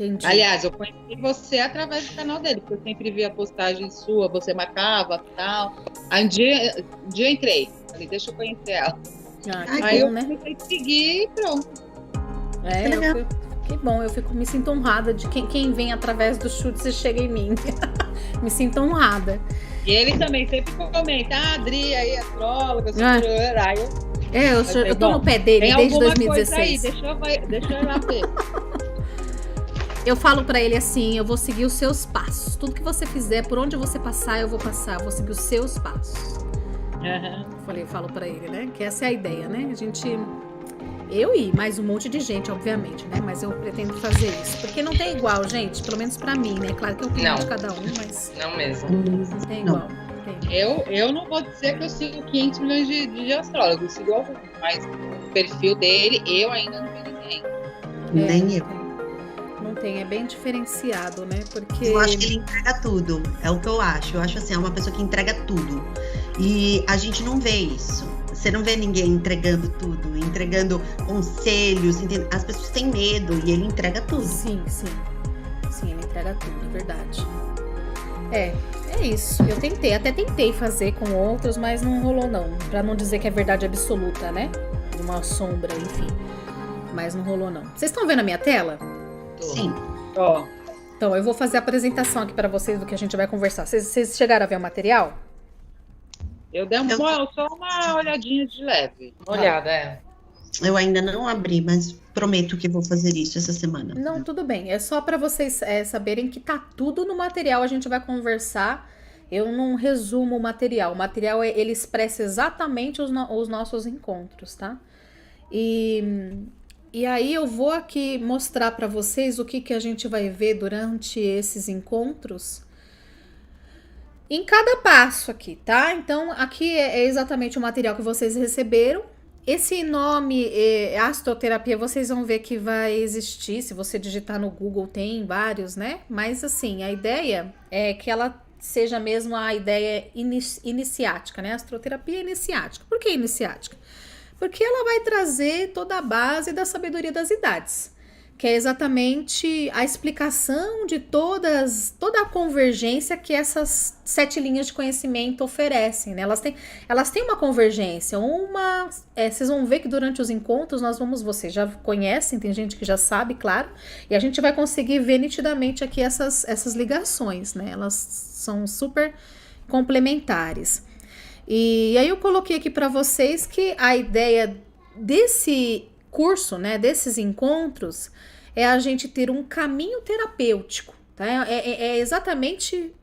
Entendi. Aliás, eu conheci você através do canal dele, porque eu sempre via postagem sua, você marcava e tal. Aí um dia eu entrei, falei, deixa eu conhecer ela. Ah, que Ai, Aí que, eu bom, né? comecei a seguir e pronto. que legal. Que bom, me sinto honrada de quem vem através do chutes e chega em mim. Me sinto honrada. E ele também sempre comenta, Adri, aí, astróloga, Ah. aí Eu tô no pé dele tem desde alguma coisa aí, 2016. deixa eu ir lá ver. Eu falo pra ele assim, eu vou seguir os seus passos. Tudo que você fizer, por onde você passar, eu vou passar. Eu vou seguir os seus passos. Eu falo pra ele, né? Que essa é a ideia, né? Eu e mais um monte de gente, obviamente, né? Mas eu pretendo fazer isso. Porque não tem igual, gente. Pelo menos pra mim, né? Claro que é o opinião de cada um, mas Não mesmo. não tem igual. Eu não vou dizer que eu sigo 500 milhões de astrólogos, eu sigo alguns, mas o perfil dele, eu ainda não vi ninguém. Nem eu. Não tem, é bem diferenciado, né? Porque Eu acho que ele entrega tudo. É o que eu acho. Eu acho assim, é uma pessoa que entrega tudo. E a gente não vê isso. Você não vê ninguém entregando tudo, entregando conselhos, entende? As pessoas têm medo e ele entrega tudo. Sim, ele entrega tudo, é verdade. É isso. Eu até tentei fazer com outros, mas não rolou não. Pra não dizer que é verdade absoluta, né? Uma sombra, enfim. Mas não rolou não. Vocês estão vendo a minha tela? Sim. Ó, Então, eu vou fazer a apresentação aqui pra vocês do que a gente vai conversar. Vocês chegaram a ver o material? eu dei só uma olhadinha de leve. Olhada, é. Eu ainda não abri, mas prometo que vou fazer isso essa semana. Não, tudo bem. É só pra vocês saberem que tá tudo no material. A gente vai conversar. Eu não resumo o material. O material, ele expressa exatamente os nossos encontros, tá? E aí eu vou aqui mostrar pra vocês o que a gente vai ver durante esses encontros em cada passo aqui, tá? Então, aqui é exatamente o material que vocês receberam. Esse nome, astroterapia, vocês vão ver que vai existir. Se você digitar no Google, tem vários, né? Mas, assim, a ideia é que ela seja mesmo a ideia iniciática, né? Astroterapia iniciática. Por que iniciática? Porque ela vai trazer toda a base da sabedoria das idades, que é exatamente a explicação de toda a convergência que essas 7 linhas de conhecimento oferecem, né? Elas têm uma convergência, vocês vão ver que durante os encontros vocês já conhecem, tem gente que já sabe, claro, e a gente vai conseguir ver nitidamente aqui essas ligações, né? Elas são super complementares. E aí eu coloquei aqui para vocês que a ideia desse curso, né, desses encontros, é a gente ter um caminho terapêutico, tá? É exatamente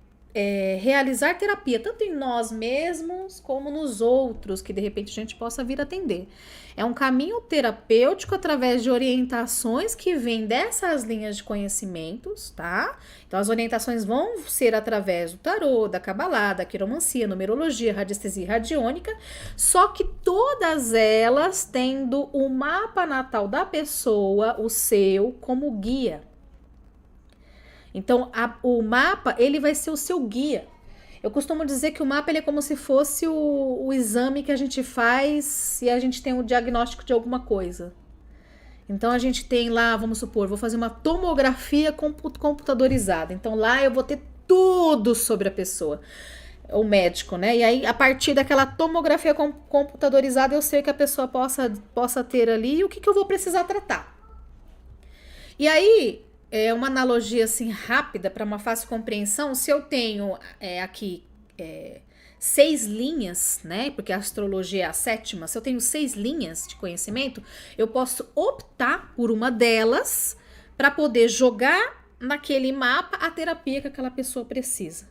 realizar terapia, tanto em nós mesmos como nos outros, que de repente a gente possa vir atender. É um caminho terapêutico através de orientações que vêm dessas linhas de conhecimentos, tá? Então as orientações vão ser através do tarô, da cabalá, da quiromancia, numerologia, radiestesia e radiônica, só que todas elas tendo o mapa natal da pessoa, o seu, como guia. Então, o mapa, ele vai ser o seu guia. Eu costumo dizer que o mapa ele é como se fosse o exame que a gente faz se a gente tem um diagnóstico de alguma coisa. Então, a gente tem lá, vamos supor, vou fazer uma tomografia computadorizada. Então, lá eu vou ter tudo sobre a pessoa, o médico, né? E aí, a partir daquela tomografia computadorizada, eu sei que a pessoa possa ter ali e o que eu vou precisar tratar. E aí, é uma analogia assim rápida para uma fácil compreensão. Se eu tenho aqui 6 linhas, né? Porque a astrologia é a 7ª. Se eu tenho 6 linhas de conhecimento, eu posso optar por uma delas para poder jogar naquele mapa a terapia que aquela pessoa precisa.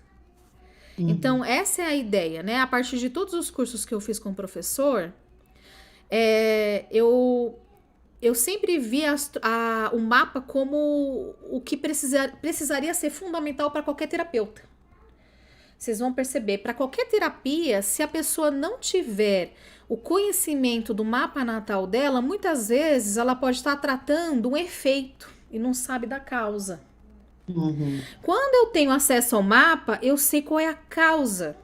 Então, essa é a ideia, né? A partir de todos os cursos que eu fiz com o professor, eu sempre vi o mapa como o que precisaria ser fundamental para qualquer terapeuta. Vocês vão perceber, para qualquer terapia, se a pessoa não tiver o conhecimento do mapa natal dela, muitas vezes ela pode estar tratando um efeito e não sabe da causa. Quando eu tenho acesso ao mapa, eu sei qual é a causa.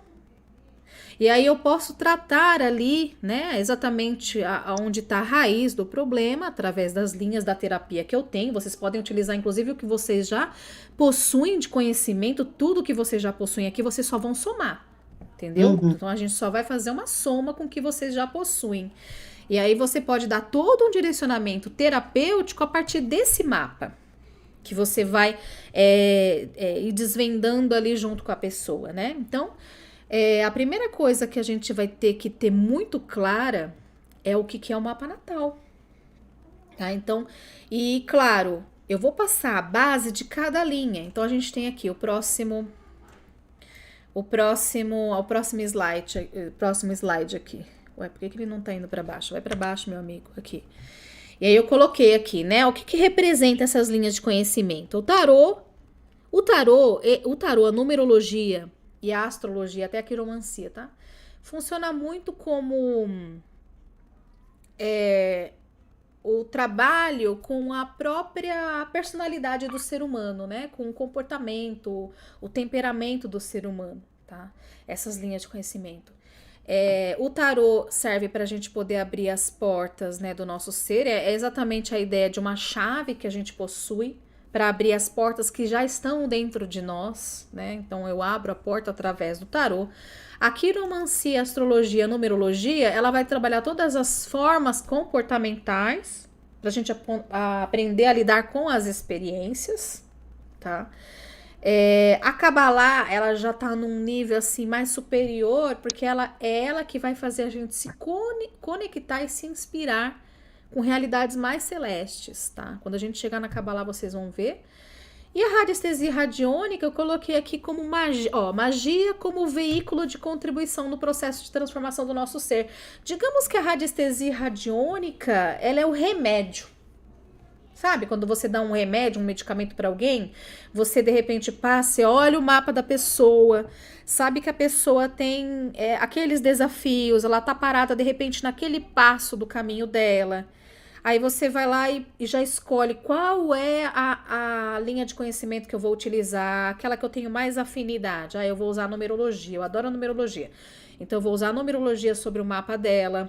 E aí eu posso tratar ali, né, exatamente aonde está a raiz do problema, através das linhas da terapia que eu tenho. Vocês podem utilizar, inclusive, o que vocês já possuem de conhecimento, tudo que vocês já possuem aqui, vocês só vão somar, entendeu? Uhum. Então a gente só vai fazer uma soma com o que vocês já possuem. E aí você pode dar todo um direcionamento terapêutico a partir desse mapa, que você vai ir desvendando ali junto com a pessoa, né? Então, a primeira coisa que a gente vai ter que ter muito clara é o que é o mapa natal, tá? Então, e claro, eu vou passar a base de cada linha. Então, a gente tem aqui o próximo slide aqui. Ué, por que ele não tá indo para baixo? Vai para baixo, meu amigo, aqui. E aí eu coloquei aqui, né? O que representa essas linhas de conhecimento? O tarô, a numerologia e a astrologia, até a quiromancia, tá? Funciona muito como o trabalho com a própria personalidade do ser humano, né? Com o comportamento, o temperamento do ser humano, tá? Essas linhas de conhecimento. O tarô serve para a gente poder abrir as portas, né, do nosso ser. É exatamente a ideia de uma chave que a gente possui para abrir as portas que já estão dentro de nós, né? Então eu abro a porta através do tarô. A quiromancia, a astrologia, a numerologia, ela vai trabalhar todas as formas comportamentais para a gente aprender a lidar com as experiências, tá? A Kabbalah, ela já tá num nível assim mais superior, porque ela é ela que vai fazer a gente se conectar e se inspirar com realidades mais celestes, tá? Quando a gente chegar na Kabbalah, vocês vão ver. E a radiestesia radiônica, eu coloquei aqui como magia como veículo de contribuição no processo de transformação do nosso ser. Digamos que a radiestesia radiônica, ela é o remédio. Sabe, quando você dá um remédio, um medicamento para alguém, você de repente passa e olha o mapa da pessoa, sabe que a pessoa tem aqueles desafios, ela tá parada de repente naquele passo do caminho dela. Aí você vai lá e já escolhe qual é a linha de conhecimento que eu vou utilizar, aquela que eu tenho mais afinidade. Eu vou usar a numerologia, eu adoro a numerologia. Então eu vou usar a numerologia sobre o mapa dela.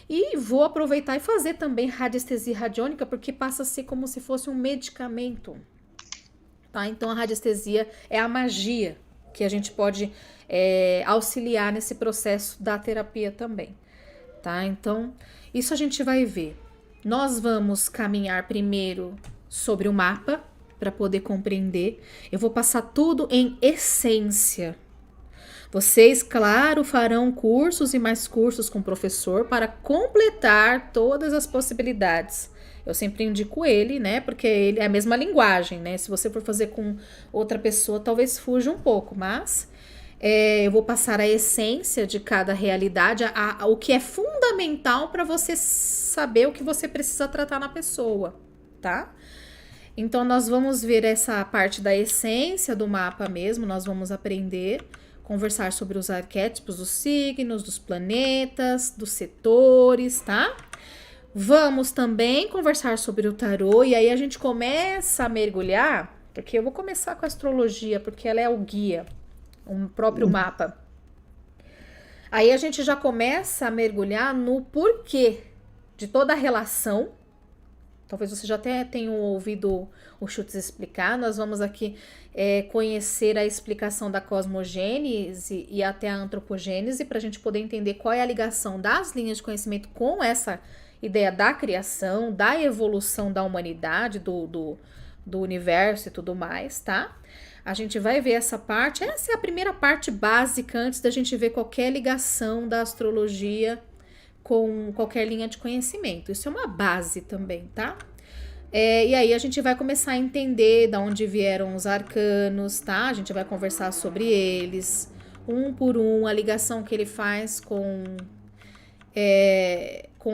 E vou aproveitar e fazer também radiestesia radiônica, porque passa a ser como se fosse um medicamento, tá? Então a radiestesia é a magia que a gente pode auxiliar nesse processo da terapia também, tá? Então isso a gente vai ver. Nós vamos caminhar primeiro sobre o mapa para poder compreender. Eu vou passar tudo em essência. Vocês, claro, farão cursos e mais cursos com o professor para completar todas as possibilidades. Eu sempre indico ele, né? Porque ele é a mesma linguagem, né? Se você for fazer com outra pessoa, talvez fuja um pouco, mas eu vou passar a essência de cada realidade, o que é fundamental para você saber o que você precisa tratar na pessoa, tá? Então, nós vamos ver essa parte da essência do mapa mesmo, nós vamos aprender, conversar sobre os arquétipos dos signos, dos planetas, dos setores, tá? Vamos também conversar sobre o tarô, e aí a gente começa a mergulhar, porque eu vou começar com a astrologia, porque ela é o guia, o próprio mapa. Aí a gente já começa a mergulhar no porquê de toda a relação. Talvez você já até tenha ouvido o Schutz explicar. Nós vamos aqui conhecer a explicação da cosmogênese e até a antropogênese, para a gente poder entender qual é a ligação das linhas de conhecimento com essa ideia da criação, da evolução da humanidade, do universo e tudo mais, tá? A gente vai ver essa parte. Essa é a primeira parte básica antes da gente ver qualquer ligação da astrologia com qualquer linha de conhecimento. Isso é uma base também, tá? E aí a gente vai começar a entender de onde vieram os arcanos, tá? A gente vai conversar sobre eles, um por um, a ligação que ele faz com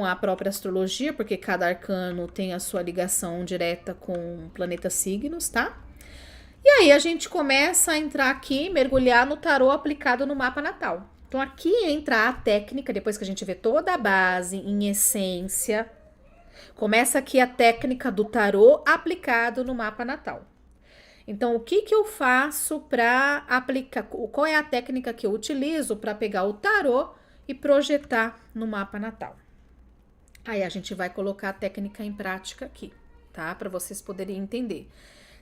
a própria astrologia, porque cada arcano tem a sua ligação direta com planetas signos, tá? E aí a gente começa a entrar aqui, mergulhar no tarô aplicado no mapa natal. Então aqui entra a técnica, depois que a gente vê toda a base em essência, começa aqui a técnica do tarô aplicado no mapa natal. Então, o que que eu faço para aplicar? Qual é a técnica que eu utilizo para pegar o tarô e projetar no mapa natal? Aí a gente vai colocar a técnica em prática aqui, tá? Para vocês poderem entender.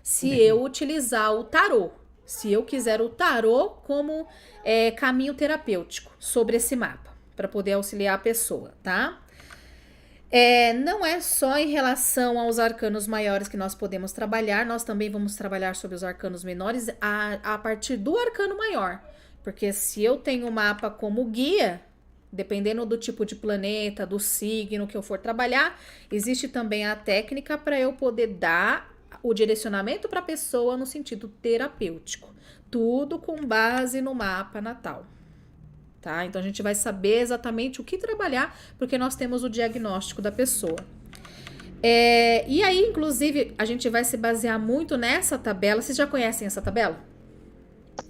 Se eu utilizar o tarô, se eu quiser o tarô como caminho terapêutico sobre esse mapa, para poder auxiliar a pessoa, tá? Não é só em relação aos arcanos maiores que nós podemos trabalhar, nós também vamos trabalhar sobre os arcanos menores a partir do arcano maior. Porque se eu tenho o mapa como guia, dependendo do tipo de planeta, do signo que eu for trabalhar, existe também a técnica para eu poder dar o direcionamento para a pessoa no sentido terapêutico. Tudo com base no mapa natal. Tá? Então a gente vai saber exatamente o que trabalhar, porque nós temos o diagnóstico da pessoa. E aí, inclusive, a gente vai se basear muito nessa tabela. Vocês já conhecem essa tabela?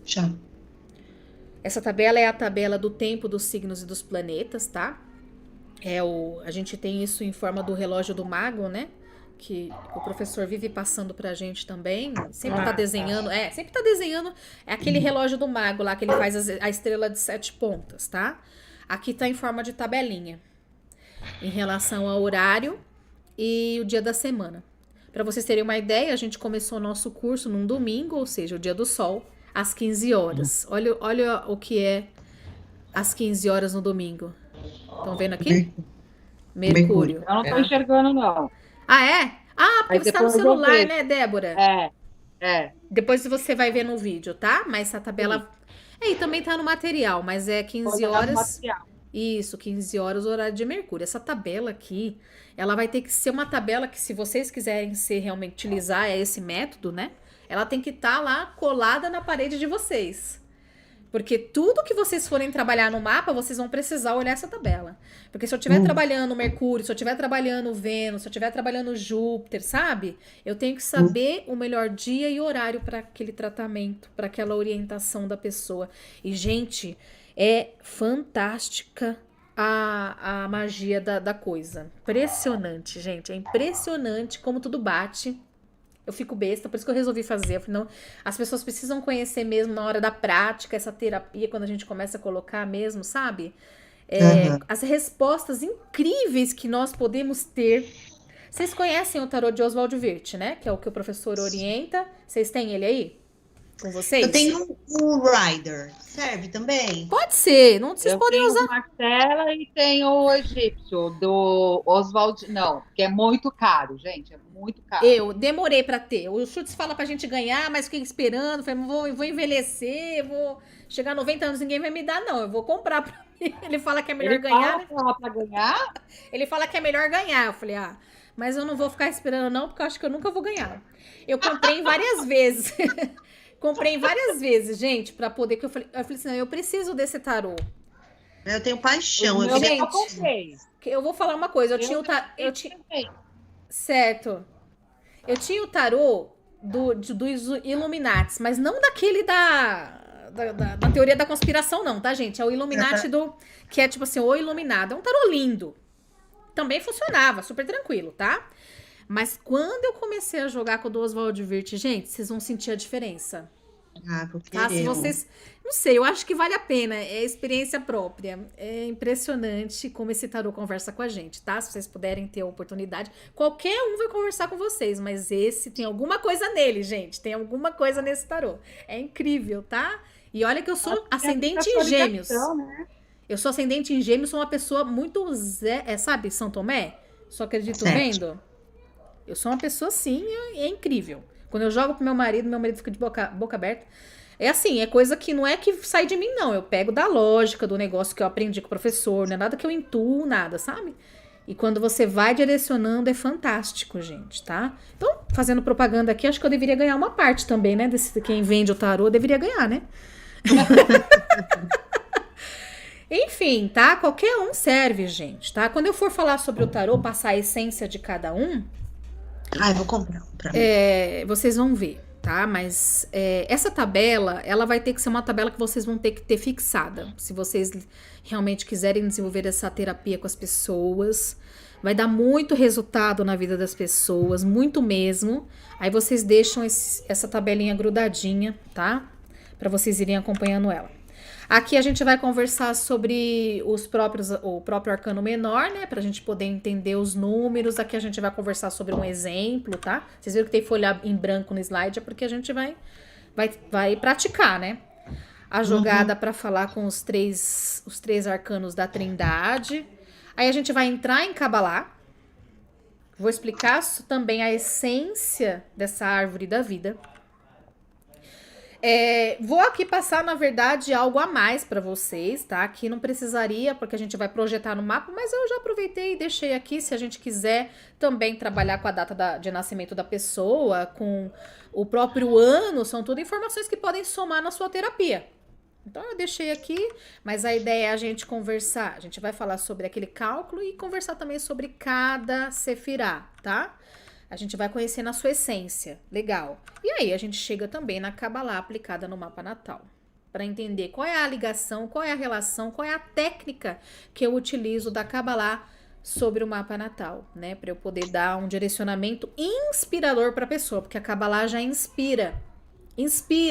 Já. Essa tabela é a tabela do tempo dos signos e dos planetas, tá? A gente tem isso em forma do relógio do mago, né? Que o professor vive passando pra gente também. Sempre tá desenhando. Sempre tá desenhando. É aquele relógio do mago lá, que ele faz a estrela de 7 pontas, tá? Aqui tá em forma de tabelinha. Em relação ao horário e o dia da semana. Pra vocês terem uma ideia, a gente começou o nosso curso num domingo, ou seja, o dia do sol, às 15 horas. Olha o que é às 15 horas no domingo. Estão vendo aqui? Mercúrio. Eu não tô enxergando, não. Ah, é? Ah, porque Mas você tá no depois eu celular, vejo. né, Débora? É. Depois você vai ver no vídeo, tá? Mas essa tabela... E também tá no material, mas é 15 horas... Isso, 15 horas, o horário de Mercúrio. Essa tabela aqui, ela vai ter que ser uma tabela que, se vocês quiserem realmente utilizar esse método, né? Ela tem que estar lá colada na parede de vocês. Porque tudo que vocês forem trabalhar no mapa, vocês vão precisar olhar essa tabela. Porque se eu estiver trabalhando Mercúrio, se eu estiver trabalhando Vênus, se eu estiver trabalhando Júpiter, sabe? Eu tenho que saber o melhor dia e horário para aquele tratamento, para aquela orientação da pessoa. E, gente, é fantástica a magia da coisa. Impressionante, gente. É impressionante como tudo bate. Eu fico besta, por isso que eu resolvi fazer. Eu falei, não, as pessoas precisam conhecer mesmo na hora da prática, essa terapia, quando a gente começa a colocar mesmo, sabe? As respostas incríveis que nós podemos ter. Vocês conhecem o tarô de Oswald Wirth, né? Que é o que o professor orienta. Vocês têm ele aí? Com vocês? Eu tenho o Rider. Serve também? Pode ser. Não, vocês podem usar. Eu tenho o Marcela e tenho o egípcio, do Oswald. Não, que é muito caro, gente. É muito caro. Eu demorei pra ter. O Schutz fala pra gente ganhar, mas fiquei esperando. Falei, vou envelhecer, vou chegar a 90 anos, ninguém vai me dar, não. Eu vou comprar pra mim. Ele fala que é melhor ganhar. Fala pra ganhar? Ele fala que é melhor ganhar. Eu falei, mas eu não vou ficar esperando, não, porque eu acho que eu nunca vou ganhar. Eu comprei várias vezes. Comprei várias vezes, gente, pra poder. Que eu falei assim, eu preciso desse tarô. Eu tenho paixão. Eu vou falar uma coisa. Certo. Eu tinha o tarô dos Illuminatis, mas não daquele da teoria da conspiração, não, tá, gente? É o Illuminati que é tipo assim, o iluminado. É um tarô lindo. Também funcionava, super tranquilo, tá? Mas quando eu comecei a jogar com o do Oswald Wirth, gente, vocês vão sentir a diferença. Tá? Se vocês... Não sei, eu acho que vale a pena. É experiência própria. É impressionante como esse tarô conversa com a gente, tá? Se vocês puderem ter a oportunidade. Qualquer um vai conversar com vocês, mas esse tem alguma coisa nele, gente. Tem alguma coisa nesse tarô. É incrível, tá? E olha que eu sou ascendente em Gêmeos. Né? Eu sou ascendente em Gêmeos, sou uma pessoa muito... sabe, São Tomé? Só acredito vendo. Eu sou uma pessoa assim, é incrível. Quando eu jogo pro meu marido fica de boca aberta. É assim, é coisa que não é que sai de mim, não. Eu pego da lógica do negócio que eu aprendi com o professor, não é nada que eu intuo, nada, sabe? E quando você vai direcionando, é fantástico, gente, tá? Então, fazendo propaganda aqui, acho que eu deveria ganhar uma parte também, né? Quem vende o tarô deveria ganhar, né? Enfim, tá? Qualquer um serve, gente, tá? Quando eu for falar sobre o tarô, passar a essência de cada um... eu vou comprar um pra mim. Vocês vão ver, tá? Mas essa tabela, ela vai ter que ser uma tabela que vocês vão ter que ter fixada. Se vocês realmente quiserem desenvolver essa terapia com as pessoas, Vai dar muito resultado na vida das pessoas, muito mesmo. Aí vocês deixam essa tabelinha grudadinha, tá? Para vocês irem acompanhando ela. Aqui a gente vai conversar sobre o próprio arcano menor, né? Pra gente poder entender os números. Aqui a gente vai conversar sobre um exemplo, tá? Vocês viram que tem folha em branco no slide, é porque a gente vai praticar, né? A jogada para falar com os três arcanos da Trindade. Aí a gente vai entrar em Kabbalah. Vou explicar também a essência dessa árvore da vida. Vou aqui passar, na verdade, algo a mais para vocês, tá? Aqui não precisaria, porque a gente vai projetar no mapa, mas eu já aproveitei e deixei aqui, se a gente quiser também trabalhar com a data de nascimento da pessoa, com o próprio ano, são tudo informações que podem somar na sua terapia. Então eu deixei aqui, mas a ideia é a gente conversar, a gente vai falar sobre aquele cálculo e conversar também sobre cada sefirá, tá? A gente vai conhecer na sua essência. Legal. E aí a gente chega também na Kabbalah aplicada no mapa natal. Para entender qual é a ligação, qual é a relação, qual é a técnica que eu utilizo da Kabbalah sobre o mapa natal, né? Para eu poder dar um direcionamento inspirador para a pessoa, porque a Kabbalah já inspira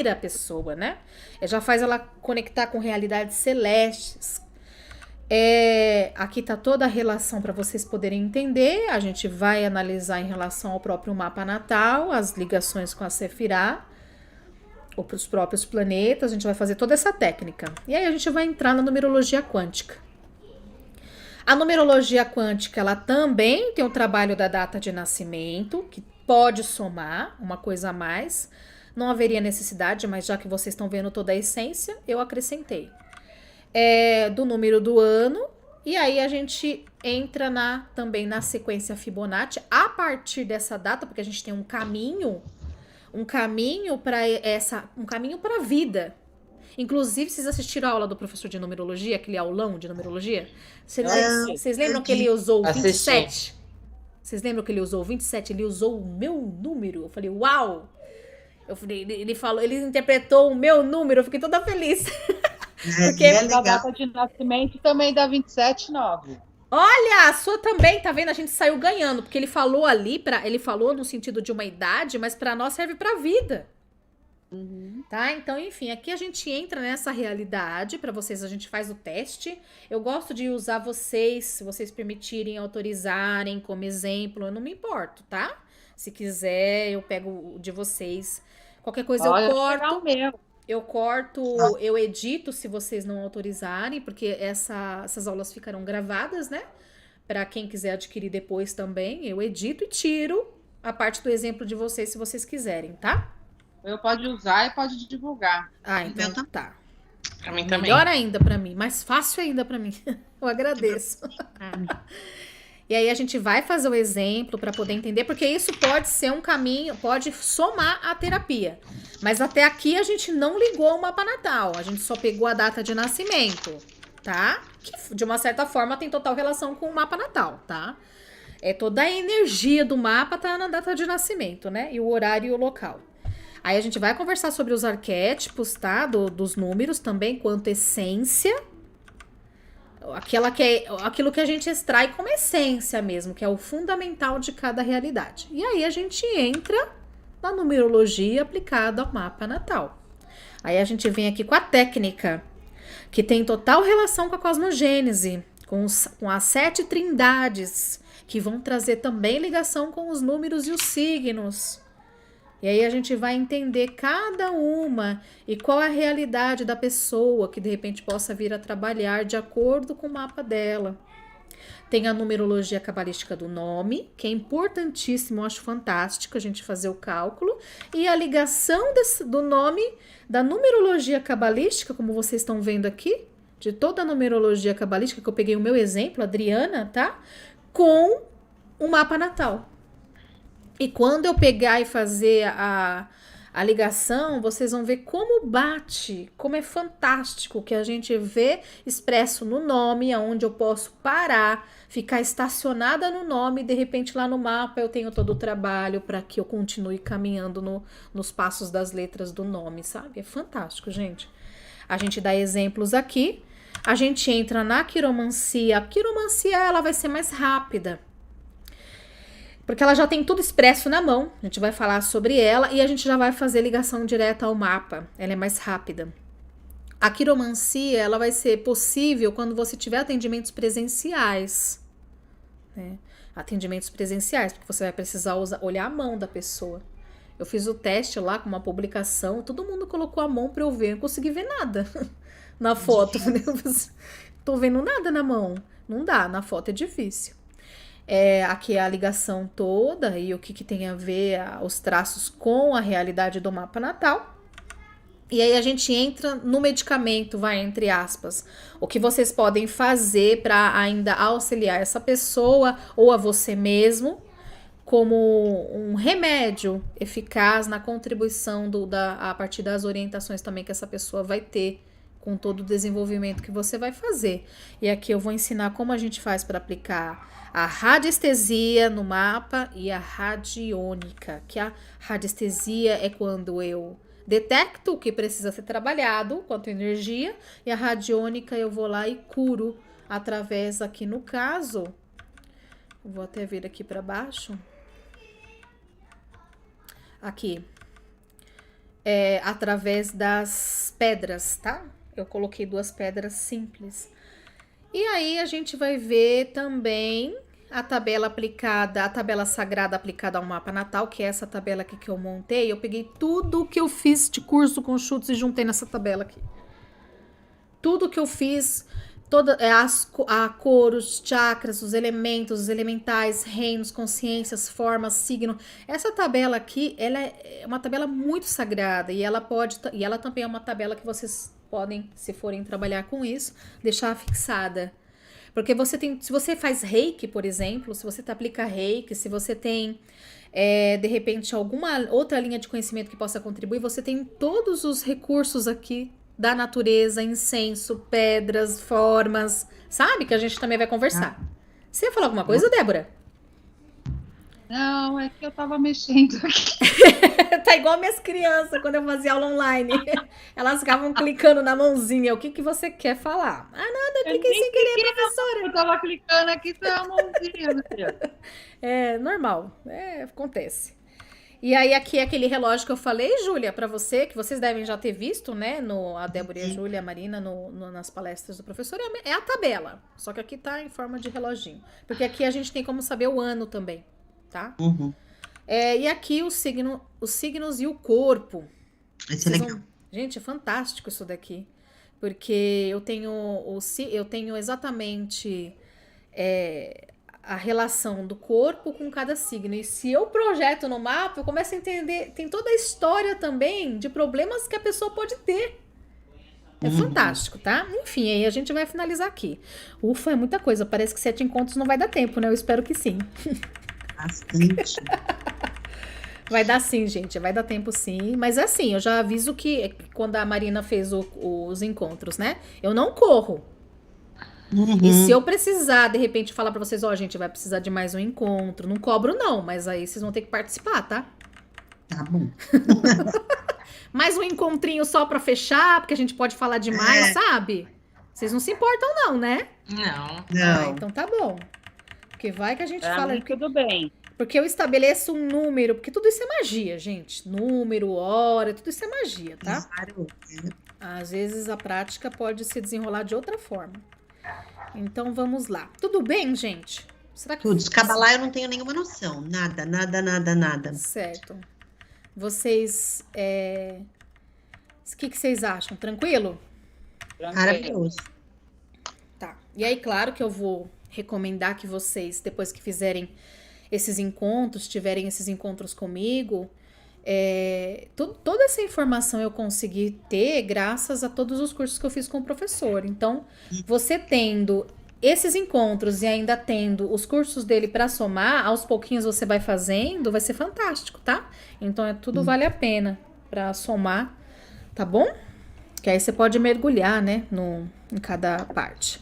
a pessoa, né? Já faz ela conectar com realidades celestes. Aqui tá toda a relação para vocês poderem entender. A gente vai analisar em relação ao próprio mapa natal, as ligações com a Sefirá, ou para os próprios planetas. A gente vai fazer toda essa técnica. E aí a gente vai entrar na numerologia quântica. A numerologia quântica, ela também tem o trabalho da data de nascimento, que pode somar uma coisa a mais. Não haveria necessidade, mas já que vocês estão vendo toda a essência, eu acrescentei. Do número do ano, e aí a gente entra também na sequência Fibonacci a partir dessa data, porque a gente tem um caminho para a vida. Inclusive, vocês assistiram a aula do professor de numerologia, aquele aulão de numerologia? Vocês lembram que ele usou o 27? Vocês lembram que ele usou o 27? Ele usou o meu número. Eu falei, uau! Ele interpretou o meu número, eu fiquei toda feliz. Porque a data de nascimento também dá 27,9. Olha, a sua também, tá vendo? A gente saiu ganhando, porque ele falou ali, ele falou no sentido de uma idade, mas para nós serve para vida. Tá? Então, enfim, aqui a gente entra nessa realidade, para vocês a gente faz o teste. Eu gosto de usar vocês, se vocês permitirem, autorizarem como exemplo, eu não me importo, tá? Se quiser, eu pego o de vocês. Qualquer coisa eu corto. Eu corto, eu edito se vocês não autorizarem, porque essas aulas ficarão gravadas, né? Para quem quiser adquirir depois também, eu edito e tiro a parte do exemplo de vocês, se vocês quiserem, tá? Eu pode usar e pode divulgar. Então tá. Pra mim também. Melhor ainda para mim, mais fácil ainda para mim. Eu agradeço. E aí a gente vai fazer o exemplo para poder entender, porque isso pode ser um caminho, pode somar a terapia. Mas até aqui a gente não ligou o mapa natal, a gente só pegou a data de nascimento, tá? Que de uma certa forma tem total relação com o mapa natal, tá? Toda a energia do mapa tá na data de nascimento, né? E o horário e o local. Aí a gente vai conversar sobre os arquétipos, tá? Dos números também, quanto essência. Aquilo que a gente extrai como essência mesmo, que é o fundamental de cada realidade. E aí a gente entra na numerologia aplicada ao mapa natal. Aí a gente vem aqui com a técnica, que tem total relação com a cosmogênese, com as 7 trindades, que vão trazer também ligação com os números e os signos. E aí a gente vai entender cada uma e qual é a realidade da pessoa que de repente possa vir a trabalhar de acordo com o mapa dela. Tem a numerologia cabalística do nome, que é importantíssimo, eu acho fantástico a gente fazer o cálculo. E a ligação do nome, da numerologia cabalística, como vocês estão vendo aqui, de toda a numerologia cabalística, que eu peguei o meu exemplo, Adriana, tá? Com o mapa natal. E quando eu pegar e fazer a ligação, vocês vão ver como bate, como é fantástico que a gente vê expresso no nome, aonde eu posso parar, ficar estacionada no nome, e de repente lá no mapa eu tenho todo o trabalho para que eu continue caminhando nos passos das letras do nome, sabe? É fantástico, gente. A gente dá exemplos aqui, a gente entra na quiromancia. A quiromancia, ela vai ser mais rápida. Porque ela já tem tudo expresso na mão. A gente vai falar sobre ela e a gente já vai fazer ligação direta ao mapa. Ela é mais rápida. A quiromancia, ela vai ser possível quando você tiver atendimentos presenciais, né? Atendimentos presenciais, porque você vai precisar olhar a mão da pessoa. Eu fiz o teste lá com uma publicação, todo mundo colocou a mão para eu ver, eu não consegui ver nada na foto. Tô vendo nada na mão. Não dá, na foto é difícil. Aqui é a ligação toda e o que tem a ver os traços com a realidade do mapa natal. E aí a gente entra no medicamento, vai, entre aspas. O que vocês podem fazer para ainda auxiliar essa pessoa ou a você mesmo como um remédio eficaz na contribuição a partir das orientações também que essa pessoa vai ter com todo o desenvolvimento que você vai fazer. E aqui eu vou ensinar como a gente faz para aplicar a radiestesia no mapa e a radiônica, que a radiestesia é quando eu detecto o que precisa ser trabalhado quanto energia, e a radiônica eu vou lá e curo através, aqui no caso, vou até vir aqui para baixo, aqui, através das pedras, tá? Eu coloquei 2 pedras simples. E aí a gente vai ver também a tabela aplicada, a tabela sagrada aplicada ao mapa natal, que é essa tabela aqui que eu montei. Eu peguei tudo que eu fiz de curso com chutes e juntei nessa tabela aqui. Tudo que eu fiz, a cor, os chakras, os elementos, os elementais, reinos, consciências, formas, signo. Essa tabela aqui, ela é uma tabela muito sagrada e ela também é uma tabela que vocês podem, se forem trabalhar com isso, deixar fixada. Porque se você faz reiki, por exemplo, se você aplica reiki, se você tem, de repente, alguma outra linha de conhecimento que possa contribuir, você tem todos os recursos aqui da natureza, incenso, pedras, formas, sabe? Que a gente também vai conversar. Você ia falar alguma coisa, Débora? Não, é que eu tava mexendo aqui. Tá igual minhas crianças quando eu fazia aula online. Elas ficavam clicando na mãozinha. O que você quer falar? Ah, nada, eu cliquei sem querer, professora. Eu tava clicando aqui com a mãozinha, meu filho. É normal, acontece. E aí aqui é aquele relógio que eu falei, Júlia, pra você, que vocês devem já ter visto, né? A Débora e a Júlia, a Marina, nas palestras do professor, é a tabela. Só que aqui tá em forma de reloginho. Porque aqui a gente tem como saber o ano também, tá? Uhum. E aqui os signos e o corpo. Isso é legal. Gente, é fantástico isso daqui. Porque eu tenho exatamente a relação do corpo com cada signo. E se eu projeto no mapa, eu começo a entender, tem toda a história também de problemas que a pessoa pode ter. É fantástico, tá? Enfim, aí a gente vai finalizar aqui. Ufa, é muita coisa. Parece que 7 encontros não vai dar tempo, né? Eu espero que sim. Bastante. Vai dar sim, gente. Vai dar tempo sim. Mas assim, eu já aviso que quando a Marina fez os encontros, né? Eu não corro. E se eu precisar, de repente, falar pra vocês, ó, gente, vai precisar de mais um encontro. Não cobro, não. Mas aí vocês vão ter que participar, tá? Tá bom. Mais um encontrinho só pra fechar, porque a gente pode falar demais, sabe? Vocês não se importam, não, né? Não. Não. Então tá bom. Porque vai que a gente Pra fala. mim, tudo bem. Porque eu estabeleço um número, porque tudo isso é magia, gente. Número, hora, tudo isso é magia, tá? Claro. Às vezes a prática pode se desenrolar de outra forma. Então vamos lá. Tudo bem, gente? Será que... Tudo. De Kabbalah eu não tenho nenhuma noção. Nada, nada, nada, nada. Certo. Vocês... O que vocês acham? Tranquilo? Maravilhoso. Tá. E aí, claro que eu vou recomendar que vocês, depois que fizerem esses encontros, tiverem esses encontros comigo, toda essa informação eu consegui ter graças a todos os cursos que eu fiz com o professor. Então, você tendo esses encontros e ainda tendo os cursos dele para somar, aos pouquinhos você vai fazendo, vai ser fantástico, tá? Então, tudo vale a pena para somar, tá bom? Que aí você pode mergulhar, né, em cada parte.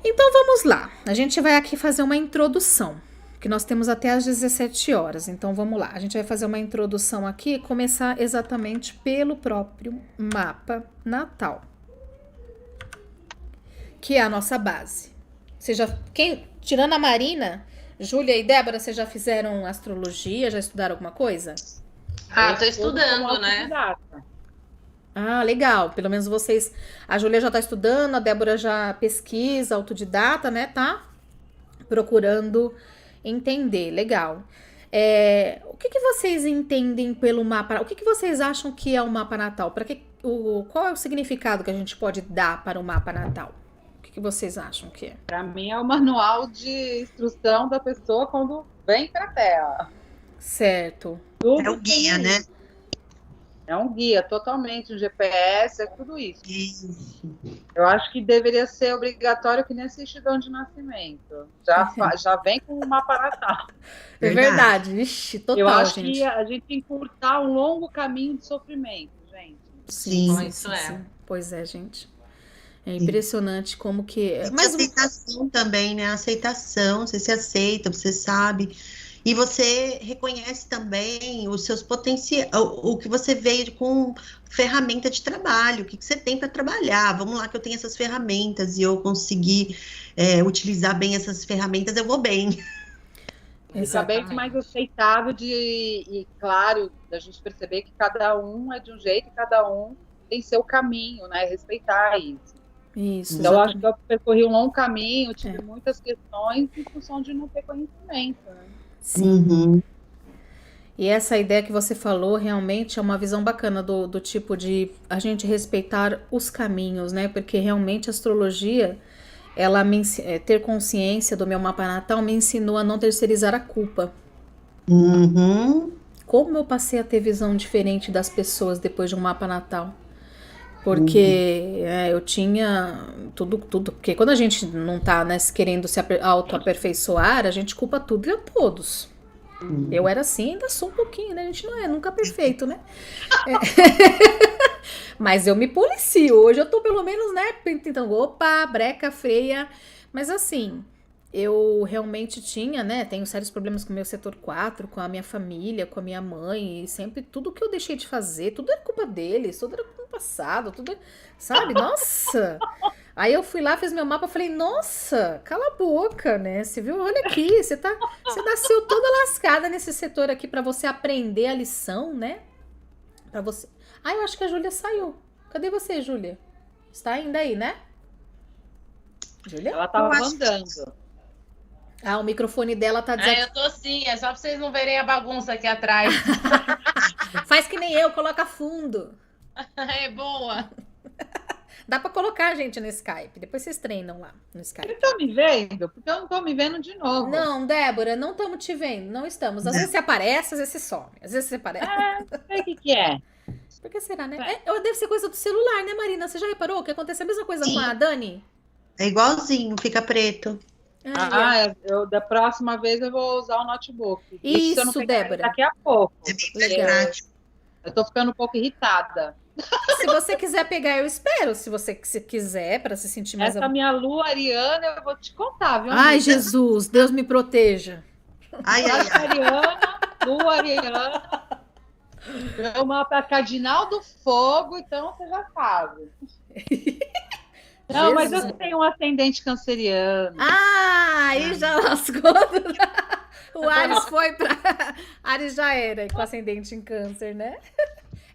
Então, vamos lá. A gente vai aqui fazer uma introdução, que nós temos até às 17 horas. Então, vamos lá. A gente vai fazer uma introdução aqui e começar exatamente pelo próprio mapa natal, que é a nossa base. Tirando a Marina, Júlia e Débora, vocês já fizeram astrologia? Já estudaram alguma coisa? Tô estudando, né? Autodidata. Ah, legal. Pelo menos vocês. A Júlia já tá estudando, a Débora já pesquisa, autodidata, né? Tá procurando entender. Legal. O que que vocês entendem pelo mapa? O que que vocês acham que é o mapa natal? Qual é o significado que a gente pode dar para o mapa natal? O que que vocês acham que é? Para mim é o manual de instrução da pessoa quando vem para a Terra. Certo. É o guia, né? É um guia, totalmente, um GPS, é tudo isso. Isso. Eu acho que deveria ser obrigatório que nem certidão de nascimento. Já vem com o mapa natal. É verdade. Ixi, total, Eu acho gente. que a gente encurtar um longo caminho de sofrimento, gente. Sim. Isso é. Pois é, gente. É impressionante como que... E de Mas aceitação também, né? Aceitação, você se aceita, você sabe. E você reconhece também os seus potenciais, o que você veio com ferramenta de trabalho, o que você tem para trabalhar. Vamos lá que eu tenho essas ferramentas e eu consegui utilizar bem essas ferramentas, eu vou bem. Fica bem mais aceitável e claro, da gente perceber que cada um é de um jeito e cada um tem seu caminho, né? Respeitar isso. Isso, Então, eu acho exatamente. que eu percorri um longo caminho, tive muitas questões em função de não ter conhecimento, né? Sim. Uhum. E essa ideia que você falou realmente é uma visão bacana do tipo de a gente respeitar os caminhos, né? Porque realmente a astrologia, ter consciência do meu mapa natal me ensinou a não terceirizar a culpa. Uhum. Como eu passei a ter visão diferente das pessoas depois de um mapa natal. Porque eu tinha tudo, porque quando a gente não tá, né, querendo se auto-aperfeiçoar, a gente culpa tudo e a todos. Eu era assim, ainda sou um pouquinho, né? A gente não é nunca perfeito, né? Mas eu me policio. Hoje eu tô pelo menos, né, tentando, opa, breca, freia. Mas assim, eu realmente tinha, né, tenho sérios problemas com o meu setor 4, com a minha família, com a minha mãe, e sempre tudo que eu deixei de fazer, tudo era culpa deles, tudo era no passado, tudo, sabe? Nossa! Aí eu fui lá, fiz meu mapa, falei, nossa, cala a boca, né? Você viu? Olha aqui, você nasceu toda lascada nesse setor aqui pra você aprender a lição, né? Pra você. Ah, eu acho que a Júlia saiu. Cadê você, Júlia? Está ainda aí, né? Júlia? Ela tava andando. Ah, o microfone dela tá dizendo. Eu tô sim, é só pra vocês não verem a bagunça aqui atrás. Faz que nem eu, coloca fundo. É boa. Dá pra colocar, gente, no Skype. Depois vocês treinam lá no Skype. Você tá me vendo? Porque eu não tô me vendo de novo. Não, Débora, não estamos te vendo. Não estamos. Às vezes você aparece, às vezes você some. Às vezes você aparece. Não sei o que é. Por que será, né? Deve ser coisa do celular, né, Marina? Você já reparou que aconteceu a mesma coisa com a Dani? É igualzinho, fica preto. Da próxima vez eu vou usar o notebook. Isso, eu não pegar Débora. daqui a pouco. É bem Legal. prático. Eu tô ficando um pouco irritada. Se você quiser pegar, eu espero. Se você quiser, pra se sentir mais... Essa minha lua ariana, eu vou te contar, viu? Ai, amiga? Jesus, Deus me proteja. Ai, ai, ai. Ariana, lua ariana. É uma cardinal do fogo, então você já sabe. Não, mas Jesus. eu tenho um ascendente canceriano. Ah, aí já lascou. O Ares foi pra... Ares já era, com ascendente em câncer, né?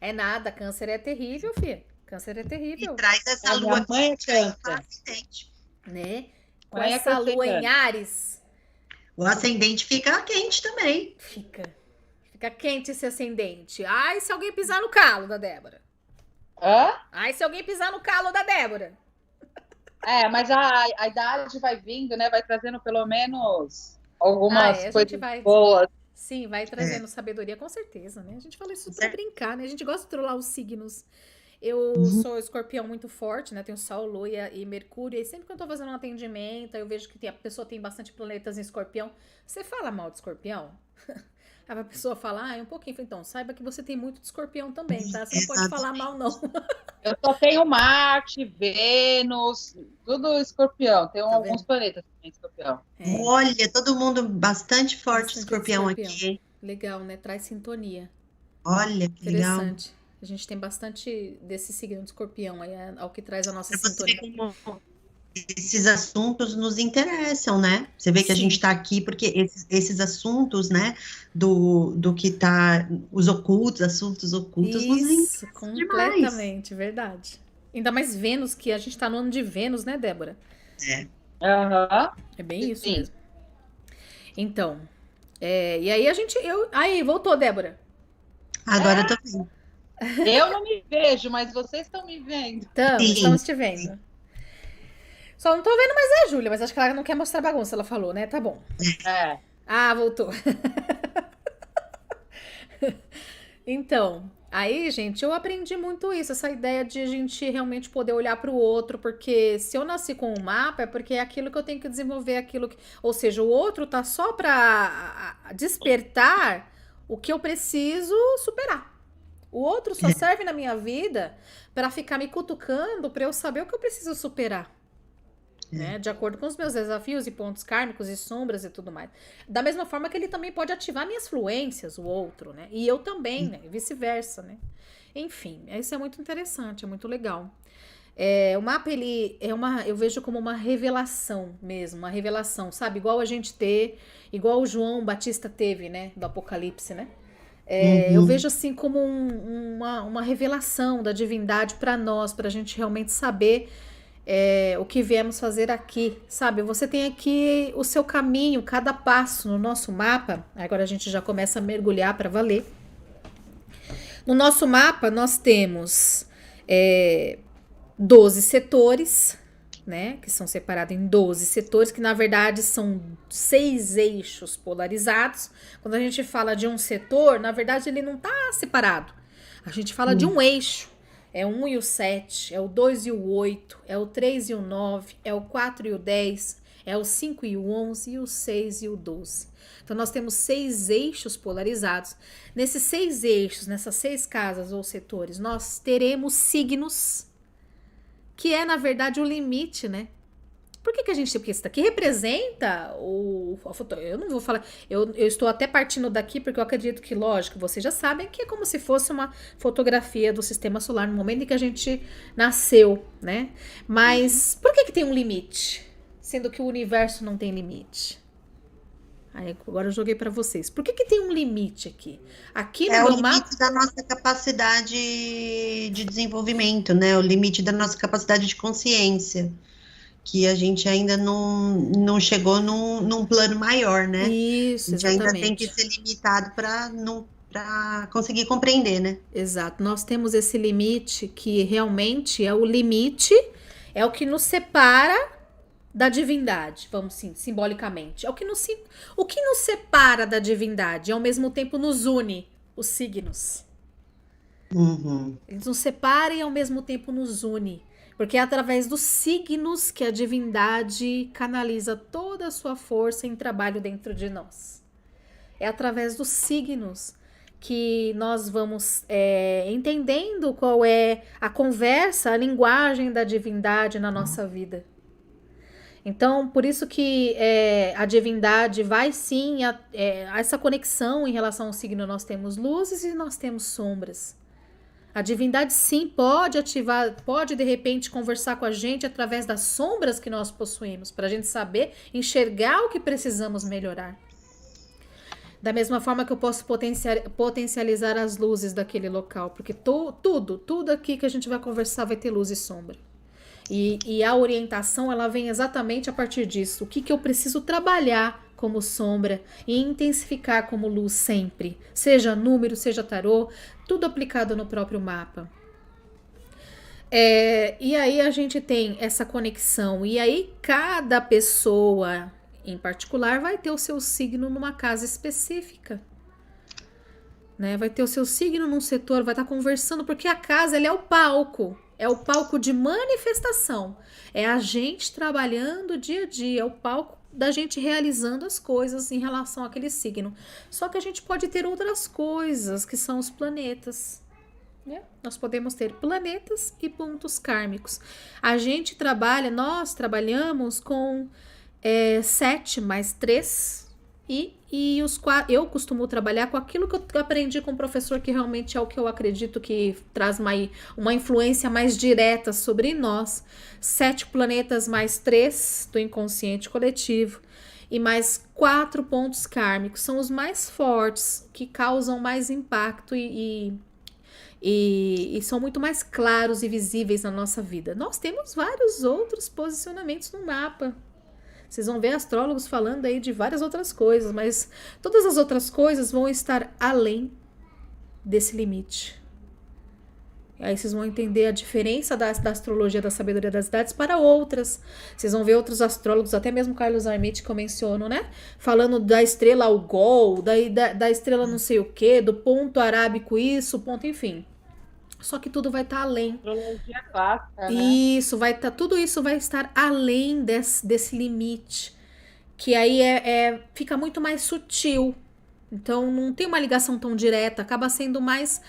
É nada, câncer é terrível, filha. Câncer é terrível, E traz essa A lua minha mãe é quente câncer. acidente. né? Com Mãe é essa lua em canceriana. Ares, O ascendente fica quente também. fica quente esse ascendente. Ai, se alguém pisar no calo da Débora. Hã? Ai, se alguém pisar no calo da Débora. Mas a idade vai vindo, né? Vai trazendo pelo menos algumas a gente coisas vai- boas. Sim, vai trazendo sabedoria, com certeza, né? A gente fala isso pra Certo. brincar, né? A gente gosta de trollar os signos. Eu sou escorpião muito forte, né? Tenho Sol, Lua e Mercúrio. E sempre que eu tô fazendo um atendimento, aí eu vejo que a pessoa tem bastante planetas em escorpião. Você fala mal de escorpião? Aí a pessoa fala, um pouquinho. Então, saiba que você tem muito de escorpião também, tá? Você não pode falar mal, não. Eu só tenho Marte, Vênus, tudo escorpião. Tem Tá alguns vendo? planetas também escorpião. É, Olha, todo mundo bastante forte Bastante escorpião escorpião. aqui, hein? legal, né? Traz sintonia. Olha, que legal. Interessante. A gente tem bastante desse signo de escorpião aí, ao que traz a nossa Pra você ver sintonia. como esses assuntos nos interessam, né? Você vê que a Sim. gente está aqui porque esses assuntos, né, do que tá, os ocultos, assuntos ocultos, nos Isso, interessam demais. completamente, verdade. Ainda mais Vênus, que a gente tá no ano de Vênus, né, Débora? Aham. É bem isso Sim. mesmo. Então, e aí aí, voltou, Débora. Agora eu tô vendo. Eu não me vejo, mas vocês estão me vendo. Sim, Estamos te vendo. Só não tô vendo mais a Júlia, mas acho que ela não quer mostrar bagunça, ela falou, né? Tá bom. É. Ah, voltou. Então, aí, gente, eu aprendi muito isso, essa ideia de a gente realmente poder olhar para o outro, porque se eu nasci com um mapa, é porque é aquilo que eu tenho que desenvolver, ou seja, o outro tá só para despertar o que eu preciso superar. O outro só serve na minha vida para ficar me cutucando para eu saber o que eu preciso superar. Né, de acordo com os meus desafios e pontos kármicos e sombras e tudo mais. Da mesma forma que ele também pode ativar minhas fluências, o outro, né? E eu também, né? E vice-versa, né? Enfim, isso é muito interessante, é muito legal. O mapa, eu vejo como uma revelação mesmo, uma revelação, sabe? Igual o João Batista teve, né? Do Apocalipse, né? Eu vejo assim como uma revelação da divindade para nós, para a gente realmente saber o que viemos fazer aqui, sabe? Você tem aqui o seu caminho, cada passo no nosso mapa. Agora a gente já começa a mergulhar para valer. No nosso mapa, nós temos 12 setores, né? Que são separados em 12 setores, que na verdade são 6 eixos polarizados. Quando a gente fala de um setor, na verdade ele não está separado. A gente fala de um eixo. É o 1 e o 7, é o 2 e o 8, é o 3 e o 9, é o 4 e o 10, é o 5 e o 11, e o 6 e o 12. Então, nós temos 6 eixos polarizados. Nesses 6 eixos, nessas 6 casas ou setores, nós teremos signos, que é, na verdade, o limite, né? Por que a gente tem? Porque isso daqui representa eu não vou falar. Eu estou até partindo daqui porque eu acredito que, lógico, vocês já sabem que é como se fosse uma fotografia do sistema solar no momento em que a gente nasceu, né? Mas por que tem um limite? Sendo que o universo não tem limite. Aí, agora eu joguei para vocês. Por que tem um limite aqui? Aqui no o meu mapa. limite da nossa capacidade de desenvolvimento, né? O limite da nossa capacidade de consciência. Que a gente ainda não chegou num plano maior, né? Isso, exatamente. A gente ainda tem que ser limitado para conseguir compreender, né? Exato. Nós temos esse limite que realmente é o limite, é o que nos separa da divindade, vamos sim, simbolicamente. É o que nos separa da divindade e ao mesmo tempo nos une, os signos. Eles nos separam e ao mesmo tempo nos une. Porque é através dos signos que a divindade canaliza toda a sua força em trabalho dentro de nós. É através dos signos que nós vamos entendendo qual é a conversa, a linguagem da divindade na nossa vida. Então, por isso que a divindade vai sim a essa conexão em relação ao signo. Nós temos luzes e nós temos sombras. A divindade sim pode ativar, pode de repente conversar com a gente através das sombras que nós possuímos, para a gente saber enxergar o que precisamos melhorar. Da mesma forma que eu posso potencializar as luzes daquele local, porque tudo aqui que a gente vai conversar vai ter luz e sombra. E a orientação, ela vem exatamente a partir disso. O que eu preciso trabalhar como sombra e intensificar como luz sempre. Seja número, seja tarô, tudo aplicado no próprio mapa. E aí a gente tem essa conexão. E aí cada pessoa em particular vai ter o seu signo numa casa específica. Né? Vai ter o seu signo num setor, vai estar conversando, porque a casa ela é o palco. É o palco de manifestação. É a gente trabalhando dia a dia. É o palco da gente realizando as coisas em relação àquele signo. Só que a gente pode ter outras coisas, que são os planetas. Né? Nós podemos ter planetas e pontos kármicos. Nós trabalhamos com 7 mais 3 Eu costumo trabalhar com aquilo que eu aprendi com o professor, que realmente é o que eu acredito que traz uma influência mais direta sobre nós. 7 planetas mais 3 do inconsciente coletivo e mais 4 pontos kármicos. São os mais fortes, que causam mais impacto e são muito mais claros e visíveis na nossa vida. Nós temos vários outros posicionamentos no mapa. Vocês vão ver astrólogos falando aí de várias outras coisas, mas todas as outras coisas vão estar além desse limite. E aí vocês vão entender a diferença da astrologia da sabedoria das idades para outras. Vocês vão ver outros astrólogos, até mesmo Carlos Armit, que eu menciono, né? Falando da estrela Algol, da estrela não sei o quê, do ponto arábico isso, ponto, enfim. Só que tudo vai estar além. Astrologia clássica, né? Isso, tudo isso vai estar além desse limite. Que aí fica muito mais sutil. Então, não tem uma ligação tão direta, acaba sendo mais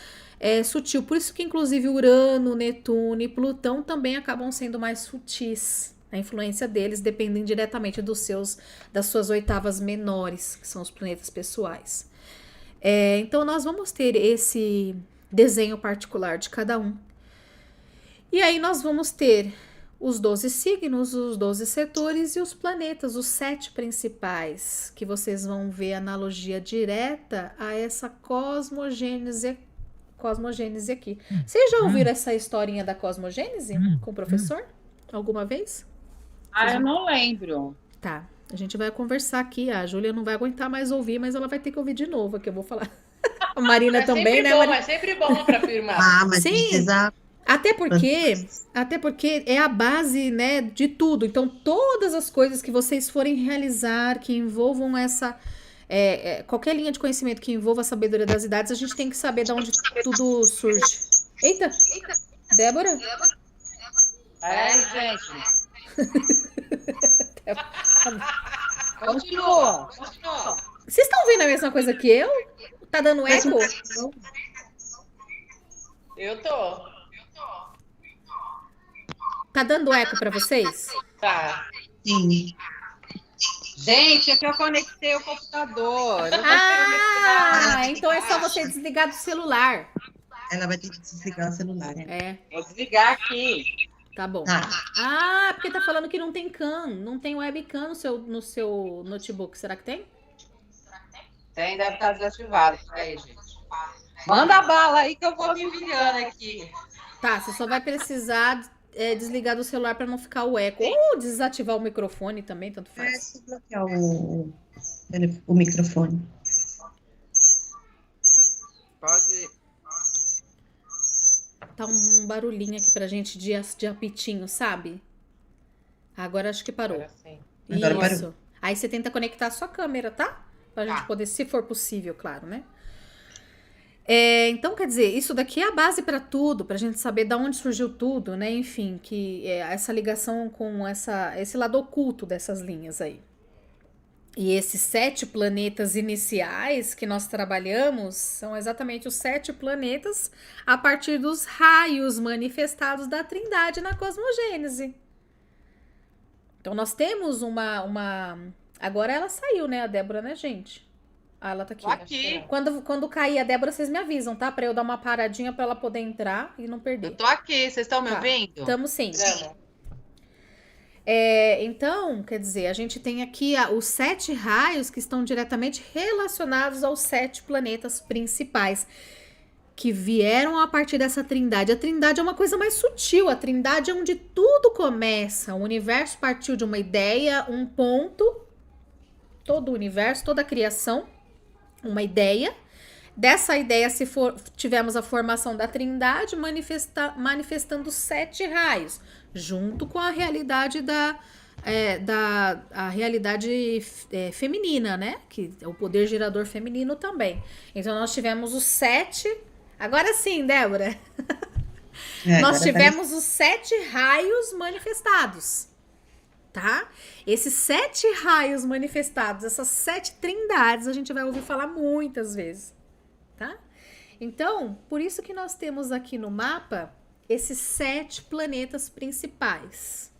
sutil. Por isso que, inclusive, Urano, Netuno e Plutão também acabam sendo mais sutis. A influência deles depende diretamente das suas oitavas menores, que são os planetas pessoais. Então, nós vamos ter esse desenho particular de cada um. E aí nós vamos ter os 12 signos, os 12 setores e os planetas, os 7 principais, que vocês vão ver analogia direta a essa cosmogênese aqui. Vocês já ouviram essa historinha da cosmogênese com o professor? Alguma vez? Eu não lembro. Tá, a gente vai conversar aqui. A Júlia não vai aguentar mais ouvir, mas ela vai ter que ouvir de novo aqui, eu vou falar. A Marina também, né? É sempre bom para afirmar. Mas sim, precisa... até porque é a base, né, de tudo. Então, todas as coisas que vocês forem realizar, que envolvam qualquer linha de conhecimento que envolva a sabedoria das idades, a gente tem que saber de onde tudo surge. Eita! Débora? Gente. Continua. Vocês estão vendo a mesma coisa que eu? Tá dando eco? Eu tô. Tá dando eco pra vocês? Tá. Sim. Gente, é que eu conectei o computador. Então é só você desligar do celular. Ela vai ter que desligar o celular, né? Vou desligar aqui. Tá bom. Porque tá falando que não tem não tem webcam no seu notebook. Será que tem? Tem, deve estar desativado. Aí, gente. Manda bala aí que eu vou me enviando aqui. Tá, você só vai precisar desligar do celular para não ficar o eco. Ou desativar o microfone também, tanto faz. Se bloquear o microfone. Pode. Tá um barulhinho aqui pra gente de apitinho, sabe? Agora acho que parou. Agora Isso. parou. Aí você tenta conectar a sua câmera, tá? Pra gente poder, se for possível, claro, né? Então, quer dizer, isso daqui é a base para tudo, pra gente saber de onde surgiu tudo, né? Enfim, que essa ligação com esse lado oculto dessas linhas aí. E esses 7 planetas iniciais que nós trabalhamos são exatamente os 7 planetas a partir dos raios manifestados da Trindade na cosmogênese. Então, nós temos uma... Agora ela saiu, né, a Débora, né, gente? Ela tá aqui. Aqui. Quando cair a Débora, vocês me avisam, tá? Pra eu dar uma paradinha pra ela poder entrar e não perder. Eu tô aqui, vocês estão me ouvindo? Estamos sim. Então, quer dizer, a gente tem aqui os 7 raios que estão diretamente relacionados aos 7 planetas principais que vieram a partir dessa trindade. A trindade é uma coisa mais sutil, a trindade é onde tudo começa. O universo partiu de uma ideia, um ponto, todo o universo, toda a criação, uma ideia. Dessa ideia, tivemos a formação da trindade manifestando 7 raios, junto com a realidade a realidade feminina, né? Que é o poder gerador feminino também. Então, nós tivemos os 7... Agora sim, Débora. Nós tivemos os 7 raios manifestados, tá? Esses 7 raios manifestados, essas 7 trindades, a gente vai ouvir falar muitas vezes, tá? Então, por isso que nós temos aqui no mapa esses 7 planetas principais,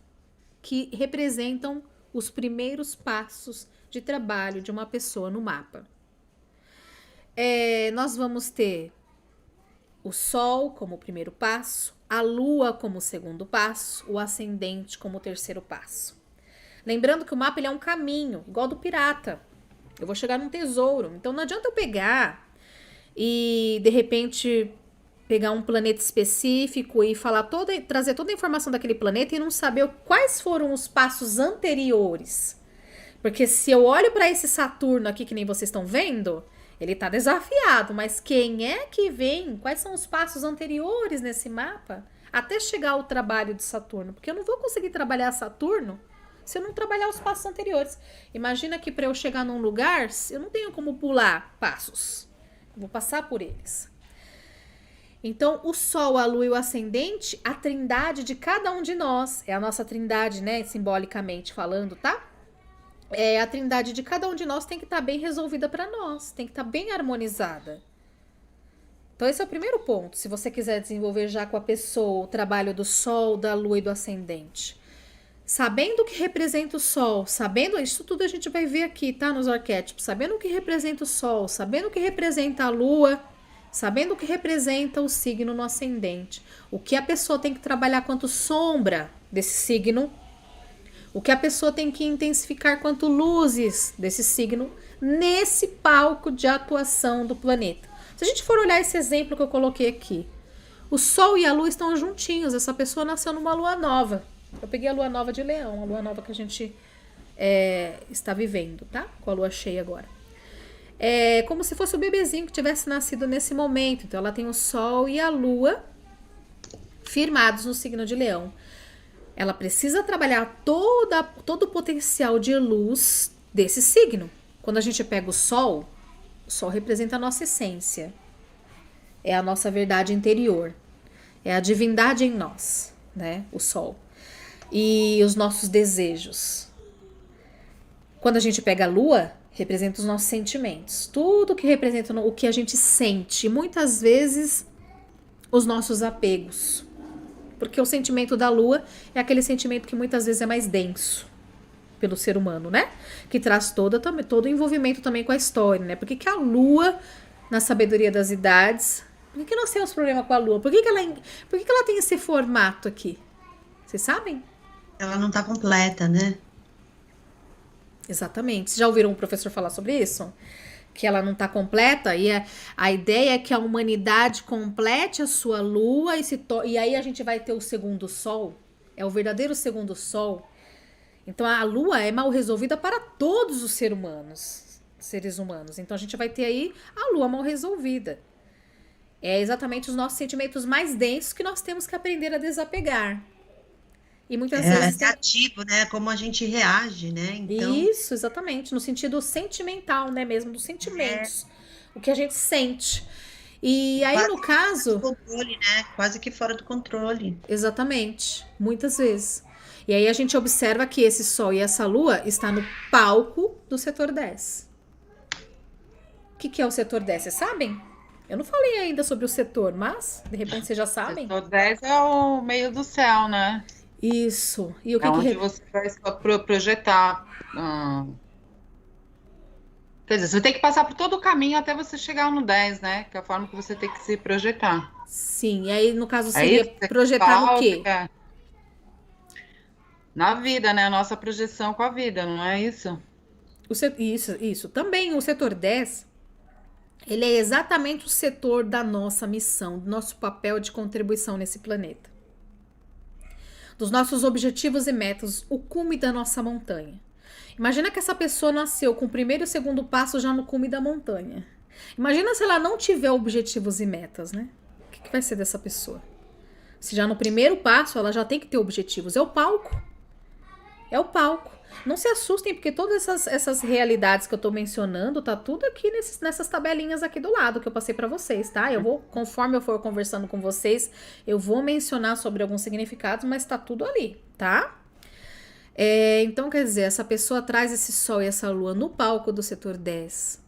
que representam os primeiros passos de trabalho de uma pessoa no mapa. Nós vamos ter o Sol como o primeiro passo, a Lua como o segundo passo, o ascendente como o terceiro passo. Lembrando que o mapa ele é um caminho, igual do pirata. Eu vou chegar num tesouro. Então não adianta eu pegar e, de repente, pegar um planeta específico e trazer toda a informação daquele planeta e não saber quais foram os passos anteriores. Porque se eu olho para esse Saturno aqui, que nem vocês estão vendo, ele tá desafiado. Mas quem é que vem? Quais são os passos anteriores nesse mapa? Até chegar ao trabalho de Saturno. Porque eu não vou conseguir trabalhar Saturno se eu não trabalhar os passos anteriores. Imagina que para eu chegar num lugar, eu não tenho como pular passos. Eu vou passar por eles. Então, o Sol, a Lua e o Ascendente, a trindade de cada um de nós, é a nossa trindade, né, simbolicamente falando, tá? A trindade de cada um de nós tem que estar bem resolvida para nós, tem que estar bem harmonizada. Então, esse é o primeiro ponto, se você quiser desenvolver já com a pessoa o trabalho do Sol, da Lua e do Ascendente. Sabendo o que representa o Sol, sabendo, isso tudo a gente vai ver aqui, tá, nos arquétipos, sabendo o que representa o Sol, sabendo o que representa a Lua, sabendo o que representa o signo no ascendente, o que a pessoa tem que trabalhar quanto sombra desse signo, o que a pessoa tem que intensificar quanto luzes desse signo, nesse palco de atuação do planeta. Se a gente for olhar esse exemplo que eu coloquei aqui, o Sol e a Lua estão juntinhos, essa pessoa nasceu numa lua nova. Eu peguei a lua nova de Leão, a lua nova que a gente está vivendo, tá? Com a lua cheia agora. É como se fosse o bebezinho que tivesse nascido nesse momento. Então, ela tem o Sol e a Lua firmados no signo de Leão. Ela precisa trabalhar todo o potencial de luz desse signo. Quando a gente pega o Sol representa a nossa essência. É a nossa verdade interior. É a divindade em nós, né? O Sol. E os nossos desejos. Quando a gente pega a Lua, representa os nossos sentimentos. Tudo que representa o que a gente sente. Muitas vezes, os nossos apegos. Porque o sentimento da Lua é aquele sentimento que muitas vezes é mais denso pelo ser humano, né? Que traz todo o envolvimento também com a história, né? Por que a Lua, na sabedoria das idades... Por que nós temos problema com a Lua? Por que ela tem esse formato aqui? Vocês sabem? Ela não tá completa, né? Exatamente. Vocês já ouviram um professor falar sobre isso? Que ela não está completa e a ideia é que a humanidade complete a sua lua e aí a gente vai ter o segundo sol. É o verdadeiro segundo sol. Então a lua é mal resolvida para todos os seres humanos. Então a gente vai ter aí a lua mal resolvida. É exatamente os nossos sentimentos mais densos que nós temos que aprender a desapegar. E muitas vezes ativo, né? Como a gente reage, né? Então... Isso, exatamente. No sentido sentimental, né? Mesmo dos sentimentos. O que a gente sente. E aí, no caso... Fora do controle, né? Quase que fora do controle. Exatamente. Muitas vezes. E aí a gente observa que esse Sol e essa Lua está no palco do setor 10. O que é o setor 10? Vocês sabem? Eu não falei ainda sobre o setor, mas de repente vocês já sabem. O setor 10 é o meio do céu, né? Isso. E o que onde você vai projetar. Quer dizer, você vai ter que passar por todo o caminho até você chegar no 10, né? Que é a forma que você tem que se projetar. Sim, e aí no caso seria projetar no quê? Na vida, né? A nossa projeção com a vida, não é isso? Isso. Também o setor 10, ele é exatamente o setor da nossa missão, do nosso papel de contribuição nesse planeta. Dos nossos objetivos e metas, o cume da nossa montanha. Imagina que essa pessoa nasceu com o primeiro e o segundo passo já no cume da montanha. Imagina se ela não tiver objetivos e metas, né? O que vai ser dessa pessoa? Se já no primeiro passo ela já tem que ter objetivos. É o palco. É o palco. Não se assustem, porque todas essas realidades que eu tô mencionando, tá tudo aqui nessas tabelinhas aqui do lado que eu passei pra vocês, tá? Eu vou, conforme eu for conversando com vocês, eu vou mencionar sobre alguns significados, mas tá tudo ali, tá? Então, quer dizer, essa pessoa traz esse Sol e essa Lua no palco do setor 10.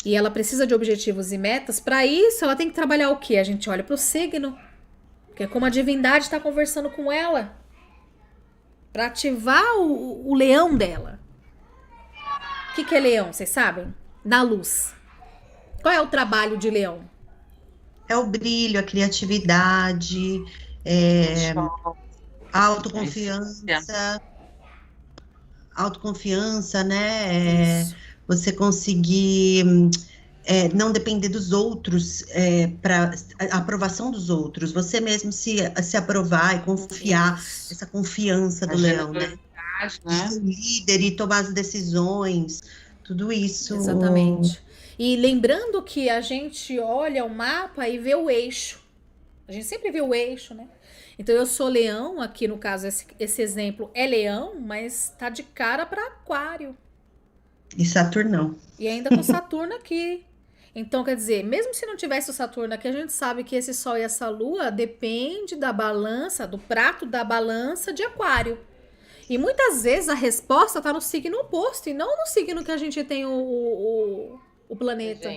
E ela precisa de objetivos e metas. Para isso, ela tem que trabalhar o quê? A gente olha pro signo, que é como a divindade tá conversando com ela. Para ativar o leão dela. O que é leão, vocês sabem? Na luz. Qual é o trabalho de leão? É o brilho, a criatividade, a autoconfiança, né? Você conseguir não depender dos outros para a aprovação dos outros. Você mesmo se aprovar e confiar, essa confiança do leão, né? Ser líder e tomar as decisões, tudo isso. Exatamente. E lembrando que a gente olha o mapa e vê o eixo. A gente sempre vê o eixo, né? Então eu sou leão, aqui no caso esse exemplo é leão, mas tá de cara para aquário. E Saturnão. E ainda com Saturno aqui. Então, quer dizer, mesmo se não tivesse o Saturno aqui, a gente sabe que esse Sol e essa Lua depende da balança, do prato da balança de aquário. E muitas vezes a resposta está no signo oposto e não no signo que a gente tem o planeta.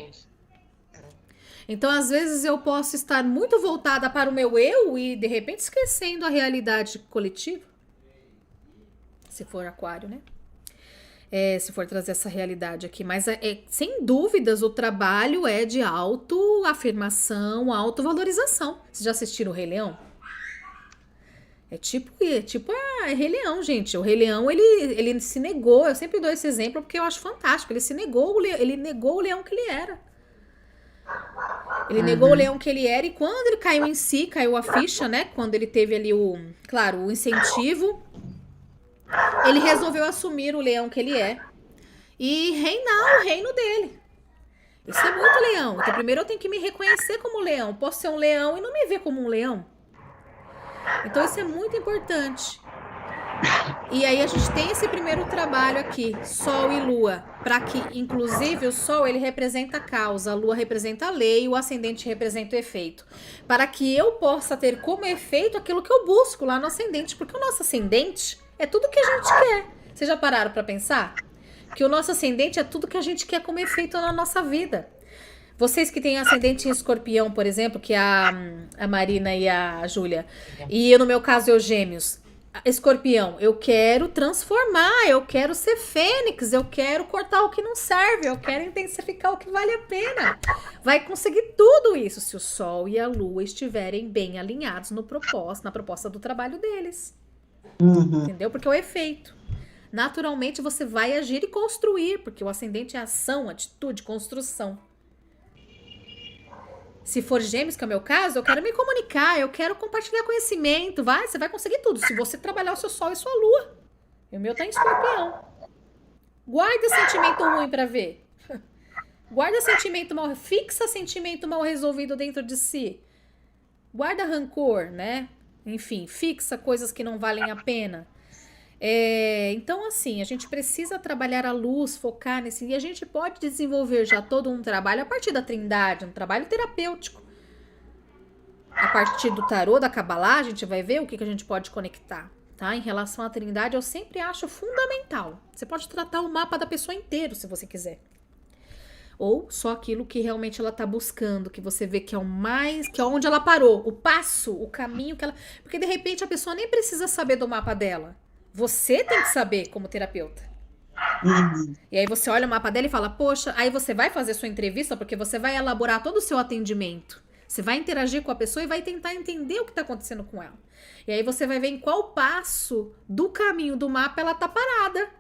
Então, às vezes, eu posso estar muito voltada para o meu eu e, de repente, esquecendo a realidade coletiva. Se for aquário, né? Se for trazer essa realidade aqui. Mas, sem dúvidas, o trabalho é de autoafirmação, autovalorização. Vocês já assistiram o Rei Leão? É tipo Rei Leão, gente. O Rei Leão, ele se negou. Eu sempre dou esse exemplo porque eu acho fantástico. Ele negou o leão que ele era. Ele negou o leão que ele era e quando ele caiu em si, caiu a ficha, né? Quando ele teve ali o incentivo, ele resolveu assumir o leão que ele é e reinar o reino dele. Isso é muito leão. Então, primeiro eu tenho que me reconhecer como leão. Posso ser um leão e não me ver como um leão. Então, isso é muito importante. E aí a gente tem esse primeiro trabalho aqui, Sol e Lua, para que, inclusive, o Sol ele representa a causa, a Lua representa a lei, o ascendente representa o efeito. Para que eu possa ter como efeito aquilo que eu busco lá no ascendente, porque o nosso ascendente é tudo que a gente quer. Vocês já pararam para pensar? Que o nosso ascendente é tudo que a gente quer como efeito na nossa vida. Vocês que têm ascendente em Escorpião, por exemplo, que é a Marina e a Júlia, e eu, no meu caso, eu Gêmeos. Escorpião, eu quero transformar, eu quero ser fênix, eu quero cortar o que não serve, eu quero intensificar o que vale a pena. Vai conseguir tudo isso se o Sol e a Lua estiverem bem alinhados na proposta do trabalho deles. Entendeu? Porque é o efeito. Naturalmente você vai agir e construir, porque o ascendente é ação, atitude, construção. Se for Gêmeos, que é o meu caso, eu quero me comunicar, eu quero compartilhar conhecimento. Você vai conseguir tudo, se você trabalhar o seu Sol e sua Lua. E o meu tá em Escorpião. Guarda sentimento ruim pra ver. Guarda sentimento mal, fixa sentimento mal resolvido dentro de si. Guarda rancor, né? Enfim, fixa coisas que não valem a pena. Então, assim, a gente precisa trabalhar a luz, focar nesse... E a gente pode desenvolver já todo um trabalho a partir da Trindade, um trabalho terapêutico. A partir do tarô, da Kabbalah, a gente vai ver o que a gente pode conectar, tá? Em relação à Trindade, eu sempre acho fundamental. Você pode tratar o mapa da pessoa inteiro, se você quiser. Ou só aquilo que realmente ela tá buscando, que você vê que é o mais... que é onde ela parou, o passo, o caminho que ela... Porque, de repente, a pessoa nem precisa saber do mapa dela. Você tem que saber como terapeuta. E aí você olha o mapa dela e fala, poxa, aí você vai fazer sua entrevista porque você vai elaborar todo o seu atendimento. Você vai interagir com a pessoa e vai tentar entender o que está acontecendo com ela. E aí você vai ver em qual passo do caminho do mapa ela tá parada.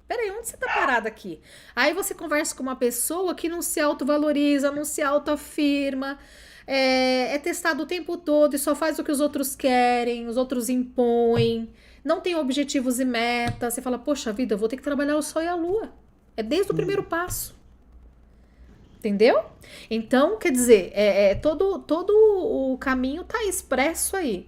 Peraí, onde você tá parada aqui? Aí você conversa com uma pessoa que não se autovaloriza, não se autoafirma, é testado o tempo todo e só faz o que os outros querem, os outros impõem. Não tem objetivos e metas. Você fala, poxa vida, eu vou ter que trabalhar o Sol e a Lua. É desde o primeiro passo. Entendeu? Então, quer dizer, todo o caminho tá expresso aí.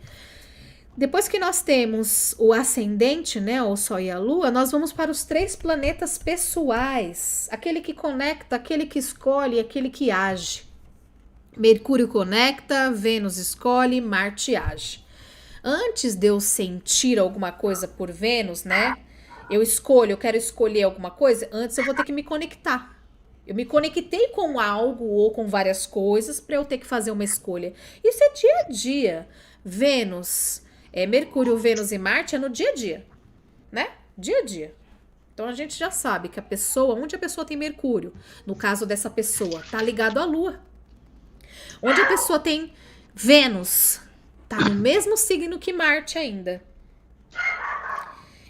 Depois que nós temos o ascendente, né, o Sol e a Lua, nós vamos para os 3 planetas pessoais. Aquele que conecta, aquele que escolhe, aquele que age. Mercúrio conecta, Vênus escolhe, Marte age. Antes de eu sentir alguma coisa por Vênus, né? Eu quero escolher alguma coisa, antes eu vou ter que me conectar. Eu me conectei com algo ou com várias coisas para eu ter que fazer uma escolha. Isso é dia a dia. Vênus, Mercúrio, Vênus e Marte é no dia a dia, né? Dia a dia. Então a gente já sabe que a pessoa, onde a pessoa tem Mercúrio, no caso dessa pessoa, tá ligado à Lua. Onde a pessoa tem Vênus, tá no mesmo signo que Marte ainda.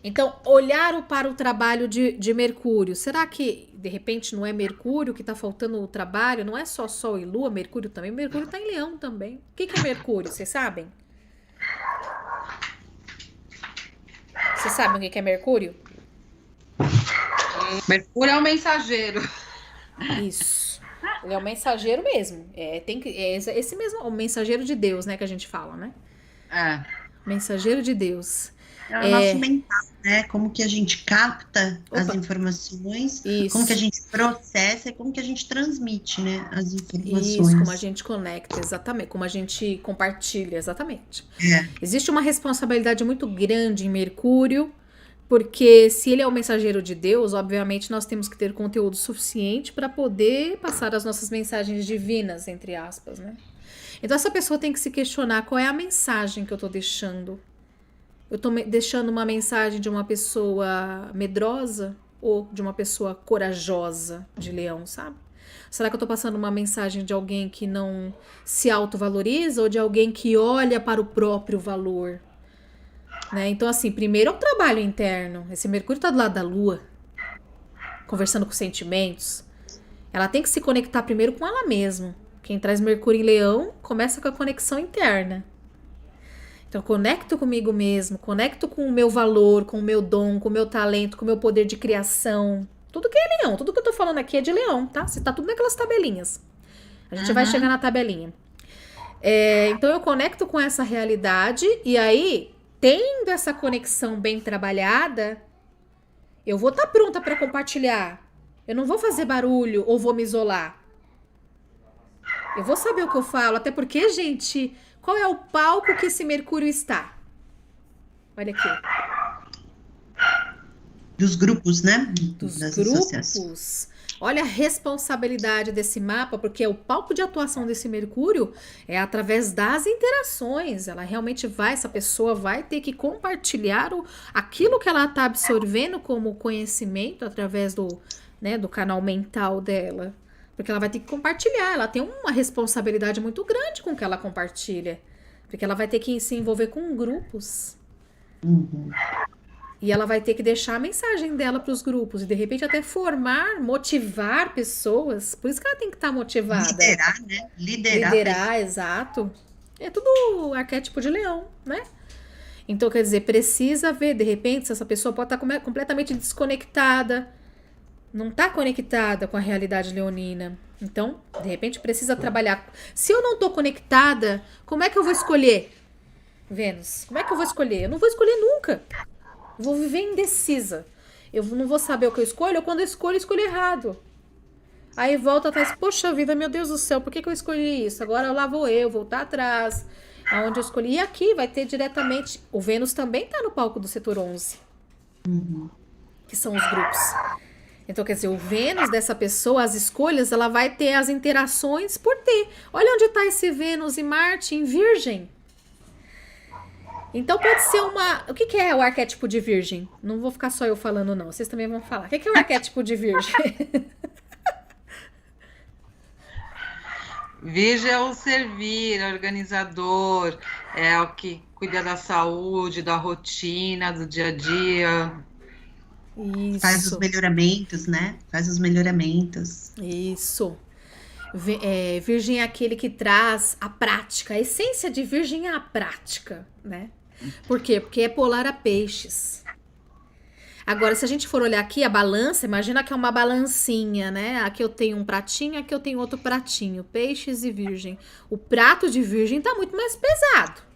Então, olhar para o trabalho de Mercúrio. Será que, de repente, não é Mercúrio que tá faltando o trabalho? Não é só Sol e Lua, Mercúrio também. Mercúrio tá em Leão também. O que é Mercúrio? Vocês sabem? Vocês sabem o que é Mercúrio? Mercúrio é o mensageiro. Isso. Ele é o mensageiro mesmo. É esse mesmo, o mensageiro de Deus, né, que a gente fala, né? É. Mensageiro de Deus. É o nosso mental, né? Como que a gente capta as informações, Isso. como que a gente processa e como que a gente transmite, né, as informações. Isso, como a gente conecta, exatamente, como a gente compartilha, exatamente. É. Existe uma responsabilidade muito grande em Mercúrio, porque se ele é o mensageiro de Deus, obviamente nós temos que ter conteúdo suficiente para poder passar as nossas mensagens divinas, entre aspas, né? Então essa pessoa tem que se questionar qual é a mensagem que eu tô deixando. Eu tô deixando uma mensagem de uma pessoa medrosa ou de uma pessoa corajosa de Leão, sabe? Será que eu tô passando uma mensagem de alguém que não se autovaloriza ou de alguém que olha para o próprio valor? Né? Então, assim, primeiro é o trabalho interno. Esse Mercúrio tá do lado da Lua, conversando com sentimentos. Ela tem que se conectar primeiro com ela mesma. Quem traz Mercúrio em Leão começa com a conexão interna. Então, conecto comigo mesmo, conecto com o meu valor, com o meu dom, com o meu talento, com o meu poder de criação. Tudo que é Leão, tudo que eu tô falando aqui é de Leão, tá? Você tá tudo naquelas tabelinhas. A gente vai chegar na tabelinha. Então, eu conecto com essa realidade e aí, tendo essa conexão bem trabalhada, eu vou estar pronta para compartilhar. Eu não vou fazer barulho ou vou me isolar. Eu vou saber o que eu falo, até porque, gente... Qual é o palco que esse Mercúrio está? Olha aqui. Dos grupos, né? Dos Das grupos. associações. Olha a responsabilidade desse mapa, porque o palco de atuação desse Mercúrio é através das interações. Ela realmente essa pessoa vai ter que compartilhar aquilo que ela está absorvendo como conhecimento através do canal mental dela. Porque ela vai ter que compartilhar, ela tem uma responsabilidade muito grande com o que ela compartilha. Porque ela vai ter que se envolver com grupos. Uhum. E ela vai ter que deixar a mensagem dela para os grupos. E de repente até motivar pessoas. Por isso que ela tem que estar motivada. Liderar, né? Liderar, exato. É tudo arquétipo de Leão, né? Então, quer dizer, precisa ver, de repente, se essa pessoa pode estar completamente desconectada. Não está conectada com a realidade leonina. Então, de repente, precisa trabalhar. Se eu não estou conectada, como é que eu vou escolher? Vênus, como é que eu vou escolher? Eu não vou escolher nunca. Eu vou viver indecisa. Eu não vou saber o que eu escolho, ou quando eu escolho errado. Aí volta atrás, poxa vida, meu Deus do céu, por que eu escolhi isso? Agora lá vou eu, voltar atrás, aonde eu escolhi. E aqui vai ter diretamente... O Vênus também está no palco do setor 11. Uhum. Que são os grupos. Então, quer dizer, o Vênus dessa pessoa, as escolhas, ela vai ter as interações por ter. Olha onde está esse Vênus e Marte em Virgem. Então, pode ser uma... O que é o arquétipo de Virgem? Não vou ficar só eu falando, não. Vocês também vão falar. O que é o arquétipo de Virgem? Virgem é o servir, é o organizador, é o que cuida da saúde, da rotina, do dia a dia. Isso. Faz os melhoramentos, né? Faz os melhoramentos. Isso. Virgem é aquele que traz a prática. A essência de Virgem é a prática, né? Por quê? Porque é polar a peixes. Agora, se a gente for olhar aqui, a balança, imagina que é uma balancinha, né? Aqui eu tenho um pratinho, aqui eu tenho outro pratinho. Peixes e Virgem. O prato de Virgem tá muito mais pesado.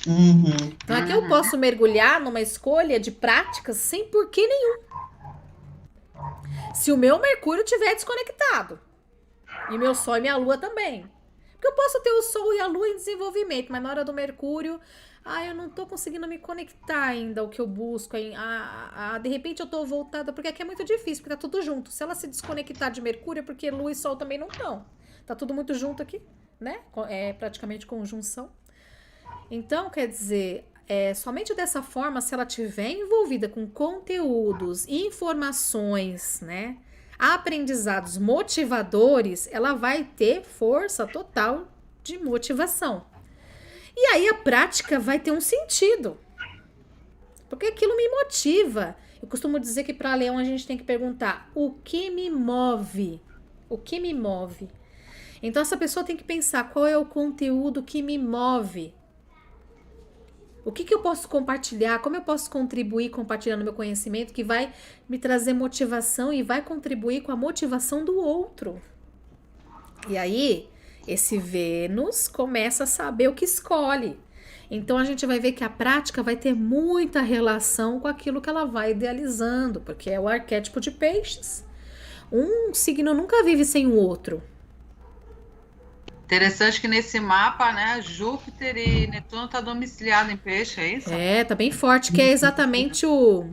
Uhum. Então aqui eu posso mergulhar numa escolha de práticas sem porquê nenhum. Se o meu Mercúrio estiver desconectado. E meu Sol e minha Lua também. Porque eu posso ter o Sol e a Lua em desenvolvimento, mas na hora do Mercúrio, eu não tô conseguindo me conectar ainda ao que eu busco. De repente eu tô voltada, porque aqui é muito difícil, porque tá tudo junto. Se ela se desconectar de Mercúrio, é porque Lua e Sol também não estão. Tá tudo muito junto aqui, né? É praticamente conjunção. Então, quer dizer, somente dessa forma, se ela tiver envolvida com conteúdos, informações, né, aprendizados motivadores, ela vai ter força total de motivação. E aí a prática vai ter um sentido, porque aquilo me motiva. Eu costumo dizer que para leão a gente tem que perguntar: o que me move? O que me move? Então essa pessoa tem que pensar: qual é o conteúdo que me move? O que eu posso compartilhar? Como eu posso contribuir compartilhando meu conhecimento que vai me trazer motivação e vai contribuir com a motivação do outro? E aí, esse Vênus começa a saber o que escolhe. Então a gente vai ver que a prática vai ter muita relação com aquilo que ela vai idealizando, porque é o arquétipo de peixes. Um signo nunca vive sem o outro. Interessante que nesse mapa, né, Júpiter e Netuno tá domiciliado em peixe, é isso? Tá bem forte, que é exatamente o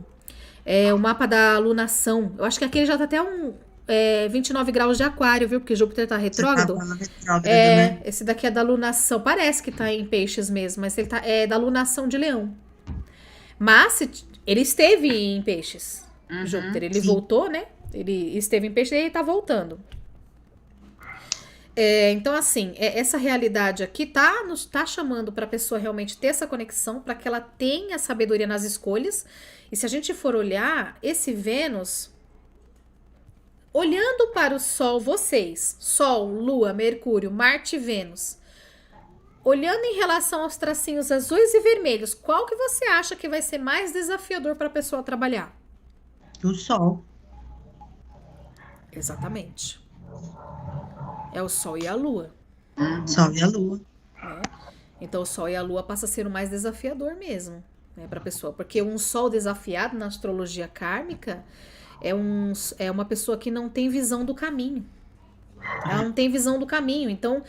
mapa da alunação. Eu acho que aqui já tá até 29 graus de aquário, viu? Porque Júpiter tá retrógrado. Né? Esse daqui é da alunação. Parece que tá em peixes mesmo, mas ele é da alunação de leão. Mas ele esteve em peixes. Júpiter, ele voltou, né? Ele esteve em peixes e ele tá voltando. Então, assim, essa realidade aqui tá chamando para a pessoa realmente ter essa conexão, para que ela tenha sabedoria nas escolhas. E se a gente for olhar, esse Vênus, olhando para o Sol, vocês, Sol, Lua, Mercúrio, Marte e Vênus, olhando em relação aos tracinhos azuis e vermelhos, qual que você acha que vai ser mais desafiador para a pessoa trabalhar? O Sol. Exatamente. É o Sol e a Lua. Sol e a Lua. Então o Sol e a Lua passam a ser o mais desafiador mesmo, né, para a pessoa. Porque um Sol desafiado na astrologia kármica é uma pessoa que não tem visão do caminho. Ela não tem visão do caminho. Então,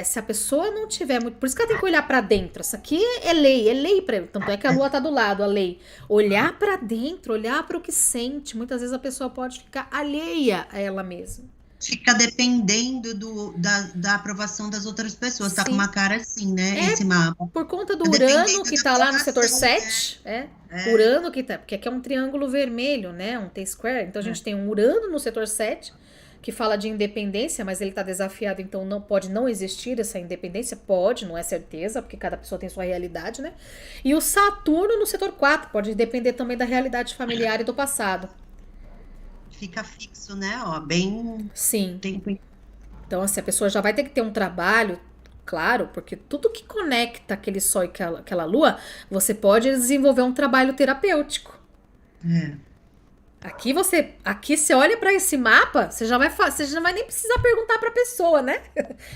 se a pessoa não tiver muito... Por isso que ela tem que olhar para dentro. Isso aqui é lei para ele. Tanto é que a Lua tá do lado, a lei. Olhar para dentro, olhar para o que sente. Muitas vezes a pessoa pode ficar alheia a ela mesma. Fica dependendo da aprovação das outras pessoas. Tá com uma cara assim, né? Esse mapa. Por conta do Urano que tá lá no setor 7. Urano que tá... Porque aqui é um triângulo vermelho, né? Um T-square. Então a gente tem um Urano no setor 7, que fala de independência, mas ele tá desafiado, então não pode não existir essa independência. Pode, não é certeza, porque cada pessoa tem sua realidade, né? E o Saturno no setor 4, pode depender também da realidade familiar e do passado. Fica fixo, né? Ó, bem... Sim. Então, assim, a pessoa já vai ter que ter um trabalho, claro, porque tudo que conecta aquele Sol e aquela Lua, você pode desenvolver um trabalho terapêutico. Aqui você olha para esse mapa, você já vai nem precisar perguntar para a pessoa, né?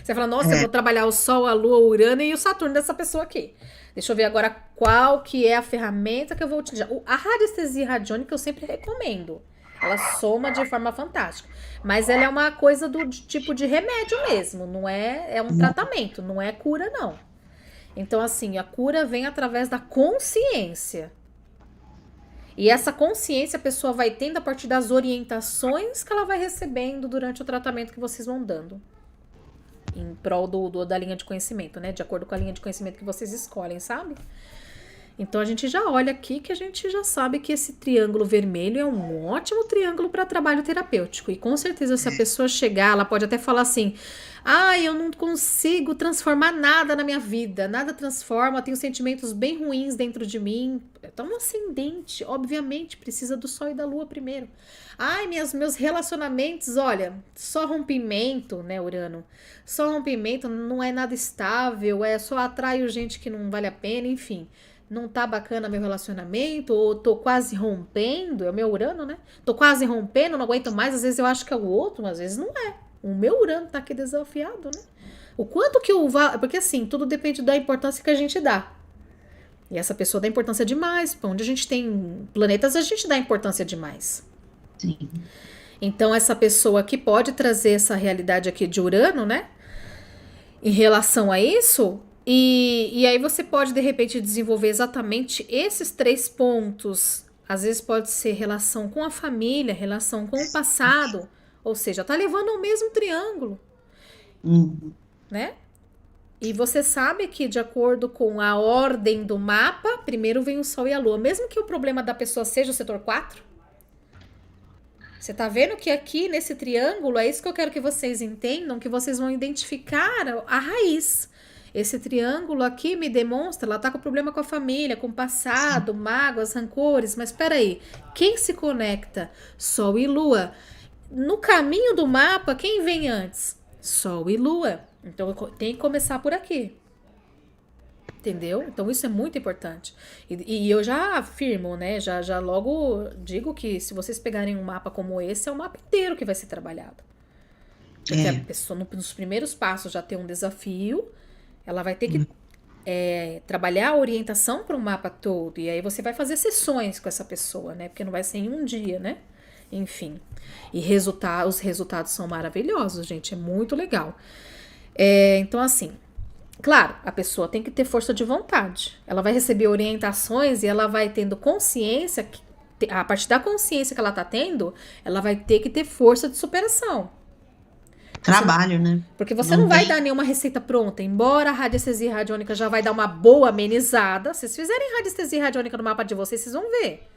Você fala: nossa, eu vou trabalhar o Sol, a Lua, o Urano e o Saturno dessa pessoa aqui. Deixa eu ver agora qual que é a ferramenta que eu vou utilizar. A radiestesia radiônica eu sempre recomendo. Ela soma de forma fantástica. Mas ela é uma coisa do tipo de remédio mesmo. Não é um tratamento, não é cura, não. Então, assim, a cura vem através da consciência. E essa consciência a pessoa vai tendo a partir das orientações que ela vai recebendo durante o tratamento que vocês vão dando. Em prol da linha de conhecimento, né? De acordo com a linha de conhecimento que vocês escolhem, sabe? Então a gente já olha aqui que a gente já sabe que esse triângulo vermelho é um ótimo triângulo para trabalho terapêutico. E com certeza, se a pessoa chegar, ela pode até falar assim: eu não consigo transformar nada na minha vida, nada transforma, tenho sentimentos bem ruins dentro de mim. Então, um ascendente, obviamente, precisa do Sol e da Lua primeiro. Meus relacionamentos, olha, só rompimento, né, Urano? Só rompimento, não é nada estável, só atraio gente que não vale a pena, enfim. Não tá bacana meu relacionamento, ou tô quase rompendo, é o meu Urano, né? Tô quase rompendo, não aguento mais, às vezes eu acho que é o outro, às vezes não é. O meu Urano tá aqui desafiado, né? O quanto que porque assim, tudo depende da importância que a gente dá. E essa pessoa dá importância demais, onde a gente tem planetas, a gente dá importância demais. Sim. Então essa pessoa aqui pode trazer essa realidade aqui de Urano, né? Em relação a isso... E aí você pode, de repente, desenvolver exatamente esses 3 pontos. Às vezes pode ser relação com a família, relação com o passado. Ou seja, tá levando ao mesmo triângulo. Né? E você sabe que, de acordo com a ordem do mapa, primeiro vem o Sol e a Lua. Mesmo que o problema da pessoa seja o setor 4, você tá vendo que aqui nesse triângulo, é isso que eu quero que vocês entendam, que vocês vão identificar a raiz. Esse triângulo aqui me demonstra, ela tá com problema com a família, com o passado, mágoas, rancores, mas peraí, quem se conecta? Sol e Lua. No caminho do mapa, quem vem antes? Sol e Lua. Então tem que começar por aqui. Entendeu? Então isso é muito importante. E eu já afirmo, né? Já logo digo que se vocês pegarem um mapa como esse, é o mapa inteiro que vai ser trabalhado. Porque a pessoa, nos primeiros passos, já tem um desafio, ela vai ter que trabalhar a orientação para o mapa todo. E aí você vai fazer sessões com essa pessoa, né? Porque não vai ser em um dia, né? Enfim. E os resultados são maravilhosos, gente. É muito legal. Então, assim, claro, a pessoa tem que ter força de vontade. Ela vai receber orientações e ela vai tendo consciência, a partir da consciência que ela tá tendo, ela vai ter que ter força de superação. Trabalho, né? Porque você não vai dar nenhuma receita pronta. Embora a radiestesia radiônica já vai dar uma boa amenizada. Se vocês fizerem radiestesia radiônica no mapa de vocês, vocês vão ver.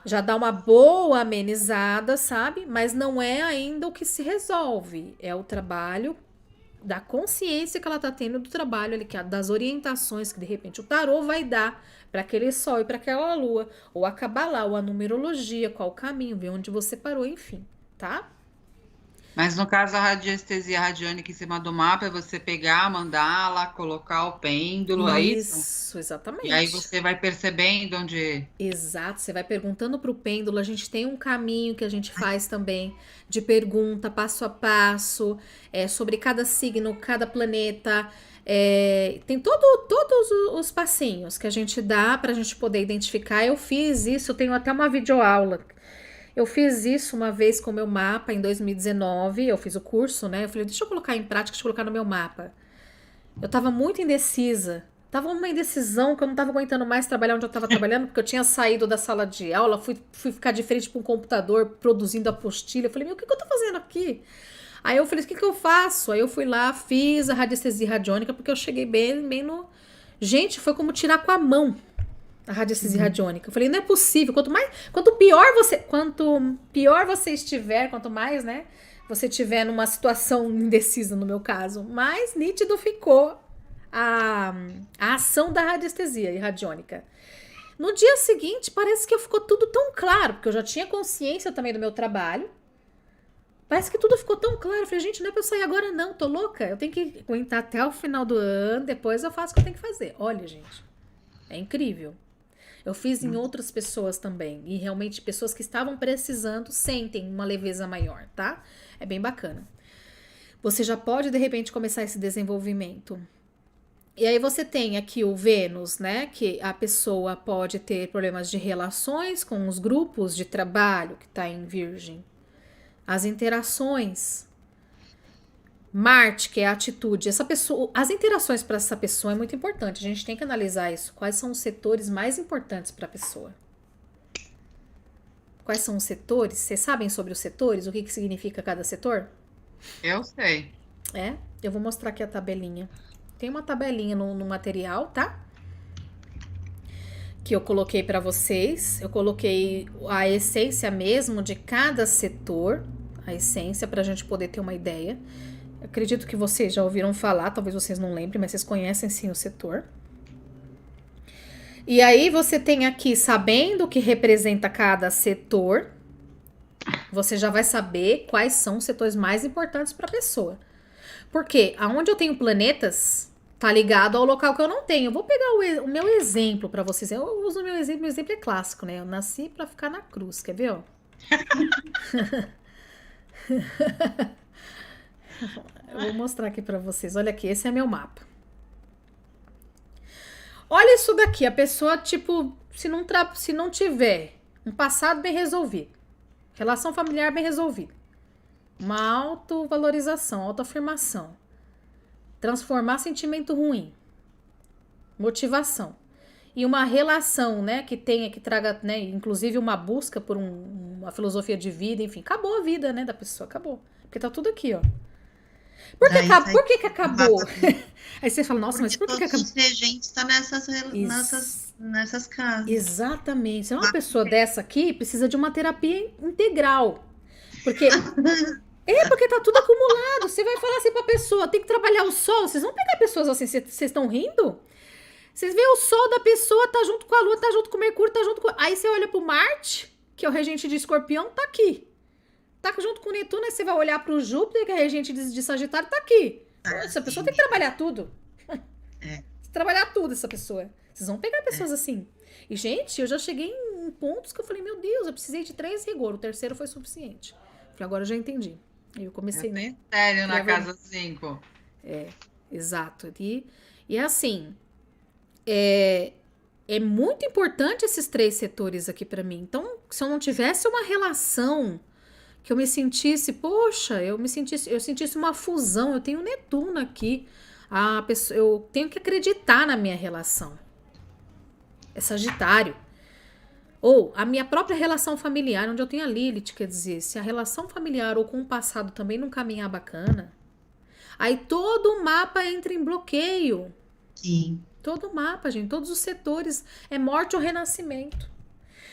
Já dá uma boa amenizada, sabe? Mas não é ainda o que se resolve. É o trabalho da consciência que ela tá tendo do trabalho ali, das orientações que de repente o tarô vai dar para aquele sol e para aquela lua, ou a Kabbalah, ou a numerologia, qual o caminho, ver onde você parou, enfim, tá? Mas no caso a radiestesia radiônica em cima do mapa é você pegar a mandala, colocar o pêndulo, é isso? Isso, exatamente. E aí você vai percebendo onde... Exato, você vai perguntando pro pêndulo, a gente tem um caminho que a gente faz também, de pergunta, passo a passo, sobre cada signo, cada planeta, tem todos os passinhos que a gente dá pra gente poder identificar. Eu fiz isso, eu tenho até uma videoaula. Eu fiz isso uma vez com o meu mapa em 2019, eu fiz o curso, né? Eu falei, deixa eu colocar em prática, deixa eu colocar no meu mapa. Eu tava muito indecisa. Tava uma indecisão que eu não tava aguentando mais trabalhar onde eu tava trabalhando, porque eu tinha saído da sala de aula, fui ficar de frente para um computador produzindo apostila. Eu falei, o que eu tô fazendo aqui? Aí eu falei, o que eu faço? Aí eu fui lá, fiz a radiestesia radiônica, porque eu cheguei bem no... Gente, foi como tirar com a mão a radiestesia radiônica. Eu falei, não é possível. Quanto pior você estiver, quanto mais, né, você estiver numa situação indecisa, no meu caso, mais nítido ficou a ação da radiestesia radiônica. No dia seguinte, parece que ficou tudo tão claro, porque eu já tinha consciência também do meu trabalho. Parece que tudo ficou tão claro. Eu falei, gente, não é pra eu sair agora não, tô louca. Eu tenho que aguentar até o final do ano, depois eu faço o que eu tenho que fazer. Olha, gente, é incrível. Eu fiz em outras pessoas também. E realmente pessoas que estavam precisando sentem uma leveza maior, tá? É bem bacana. Você já pode, de repente, começar esse desenvolvimento. E aí você tem aqui o Vênus, né? Que a pessoa pode ter problemas de relações com os grupos de trabalho, que tá em Virgem. As interações. Marte, que é a atitude. As interações para essa pessoa é muito importante. A gente tem que analisar isso. Quais são os setores mais importantes para a pessoa? Quais são os setores? Vocês sabem sobre os setores? O que significa cada setor? Eu sei. Eu vou mostrar aqui a tabelinha. Tem uma tabelinha no material, tá? Que eu coloquei para vocês. Eu coloquei a essência mesmo de cada setor. A essência, para a gente poder ter uma ideia. Acredito que vocês já ouviram falar, talvez vocês não lembrem, mas vocês conhecem sim o setor. E aí você tem aqui, sabendo o que representa cada setor, você já vai saber quais são os setores mais importantes para a pessoa. Porque aonde eu tenho planetas, tá ligado ao local que eu não tenho. Eu vou pegar o meu exemplo para vocês. Eu uso o meu exemplo é clássico, né? Eu nasci para ficar na cruz, quer ver? Ó? Eu vou mostrar aqui pra vocês. Olha aqui, esse é meu mapa. Olha isso daqui. A pessoa, tipo, se não tiver um passado bem resolvido, relação familiar bem resolvida, uma autovalorização, autoafirmação, transformar sentimento ruim, motivação, e uma relação, né, que traga, né, inclusive uma busca por uma filosofia de vida, enfim, acabou a vida, né, da pessoa, acabou. Porque tá tudo aqui, ó. Por que que acabou? Aí você fala, nossa, mas por que acabou? Todos os regentes estão nessas casas. Exatamente. Se é uma pessoa dessa aqui, precisa de uma terapia integral. Porque tá tudo acumulado. Você vai falar assim pra pessoa, tem que trabalhar o sol. Vocês vão pegar pessoas assim, vocês estão rindo? Vocês veem o sol da pessoa, tá junto com a lua, tá junto com o Mercúrio, tá junto com... Aí você olha pro Marte, que é o regente de Escorpião, tá aqui. Tá junto com o Netuno, aí você vai olhar pro Júpiter, que é regente de Sagitário, tá aqui. Essa pessoa tem que trabalhar tudo. Trabalhar tudo, essa pessoa. Vocês vão pegar pessoas assim. E, gente, eu já cheguei em pontos que eu falei, meu Deus, eu precisei de 3 rigor, o terceiro foi suficiente. Falei, agora eu já entendi. Aí eu comecei, né? Sério, na casa 5. Exato. E é assim, é muito importante esses 3 setores aqui pra mim. Então, se eu não tivesse uma relação que eu me sentisse, poxa, eu sentisse uma fusão, eu tenho Netuno aqui, eu tenho que acreditar na minha relação. É Sagitário. Ou a minha própria relação familiar, onde eu tenho a Lilith, quer dizer, se a relação familiar ou com o passado também não caminhar bacana, aí todo o mapa entra em bloqueio. Sim. Todo o mapa, gente, todos os setores, é morte ou renascimento.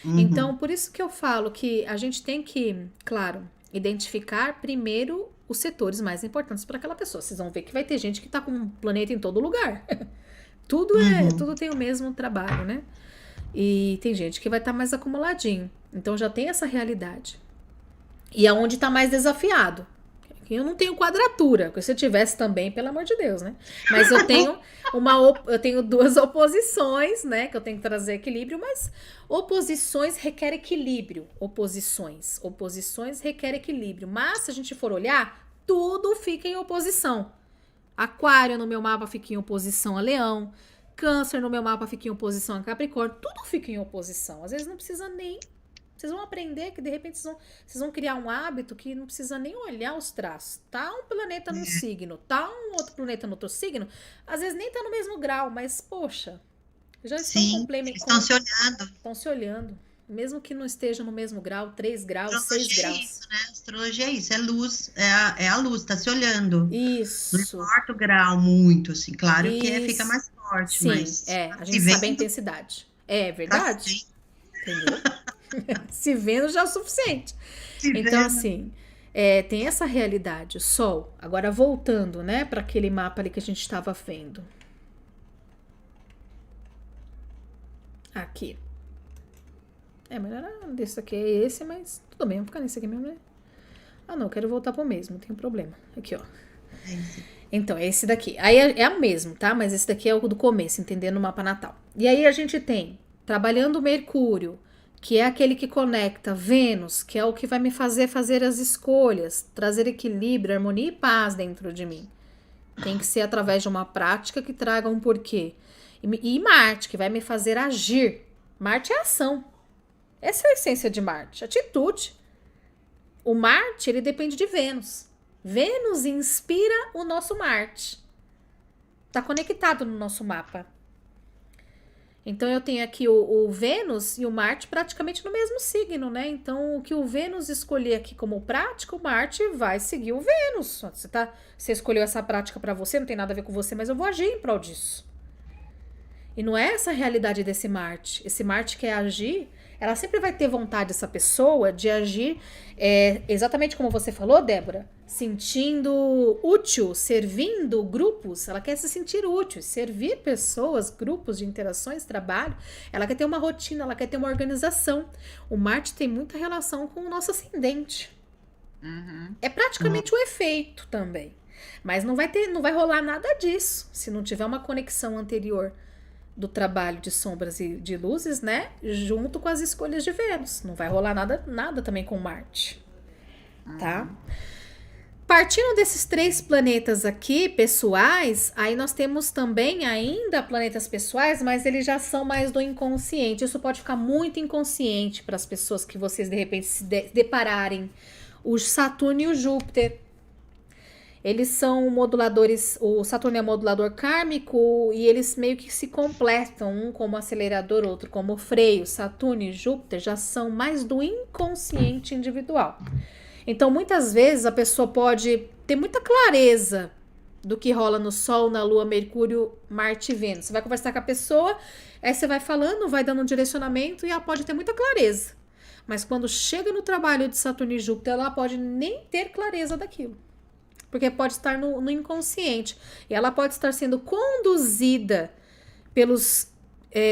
Então, por isso que eu falo que a gente tem que, claro, identificar primeiro os setores mais importantes para aquela pessoa. Vocês vão ver que vai ter gente que tá com um planeta em todo lugar. Tudo tem o mesmo trabalho, né? E tem gente que vai estar mais acumuladinho. Então já tem essa realidade. E aonde tá mais desafiado? Eu não tenho quadratura, porque se eu tivesse também, pelo amor de Deus, né? Mas eu tenho 2 oposições, né? Que eu tenho que trazer equilíbrio, mas oposições requer equilíbrio. Oposições requer equilíbrio. Mas se a gente for olhar, tudo fica em oposição. Aquário no meu mapa fica em oposição a Leão. Câncer no meu mapa fica em oposição a Capricórnio. Tudo fica em oposição. Às vezes não precisa nem... Vocês vão aprender que de repente vocês vão criar um hábito que não precisa nem olhar os traços. Tá um planeta num signo, tá um outro planeta no outro signo. Às vezes nem tá no mesmo grau, mas poxa, já estão complementando. Estão se olhando. Estão se olhando. Mesmo que não esteja no mesmo grau, 3 graus, 6 graus. É isso, né? Astrologia é isso, é luz, é a luz, tá se olhando. Isso. Não importa o grau muito, assim, claro que fica mais forte, sim, mas... a gente sabe a intensidade. É verdade? Entendeu? Se vendo já é o suficiente. Então, assim, tem essa realidade. O Sol, agora voltando, né, para aquele mapa ali que a gente estava vendo. Aqui. Mas era desse aqui é esse, mas tudo bem, vamos ficar nesse aqui mesmo, né? Ah, não, eu quero voltar pro mesmo, não tem problema. Aqui, ó. Então, é esse daqui. Aí é o mesmo, tá? Mas esse daqui é o do começo, entendendo o mapa natal. E aí a gente tem, trabalhando Mercúrio, que é aquele que conecta Vênus, que é o que vai me fazer as escolhas, trazer equilíbrio, harmonia e paz dentro de mim. Tem que ser através de uma prática que traga um porquê. E Marte, que vai me fazer agir. Marte é ação. Essa é a essência de Marte, atitude. O Marte, ele depende de Vênus. Vênus inspira o nosso Marte. Tá conectado no nosso mapa. Então, eu tenho aqui o Vênus e o Marte praticamente no mesmo signo, né? Então, o que o Vênus escolher aqui como prática, o Marte vai seguir o Vênus. Você escolheu essa prática para você, não tem nada a ver com você, mas eu vou agir em prol disso. E não é essa a realidade desse Marte. Esse Marte quer agir, ela sempre vai ter vontade, essa pessoa, de agir exatamente como você falou, Débora, sentindo útil, servindo grupos. Ela quer se sentir útil, servir pessoas, grupos de interações, trabalho. Ela quer ter uma rotina, ela quer ter uma organização. O Marte tem muita relação com o nosso ascendente. É praticamente um efeito também. Mas não vai rolar nada disso se não tiver uma conexão anterior do trabalho de sombras e de luzes, né? Junto com as escolhas de Vênus. Não vai rolar nada também com Marte. Tá? Partindo desses 3 planetas aqui, pessoais, aí nós temos também ainda planetas pessoais, mas eles já são mais do inconsciente. Isso pode ficar muito inconsciente para as pessoas que vocês, de repente, se depararem. O Saturno e o Júpiter. Eles são moduladores, o Saturno é modulador kármico e eles meio que se completam, um como acelerador, outro como freio. Saturno e Júpiter já são mais do inconsciente individual. Então, muitas vezes, a pessoa pode ter muita clareza do que rola no Sol, na Lua, Mercúrio, Marte e Vênus. Você vai conversar com a pessoa, aí você vai falando, vai dando um direcionamento e ela pode ter muita clareza. Mas quando chega no trabalho de Saturno e Júpiter, ela pode nem ter clareza daquilo. Porque pode estar no inconsciente. E ela pode estar sendo conduzida pelos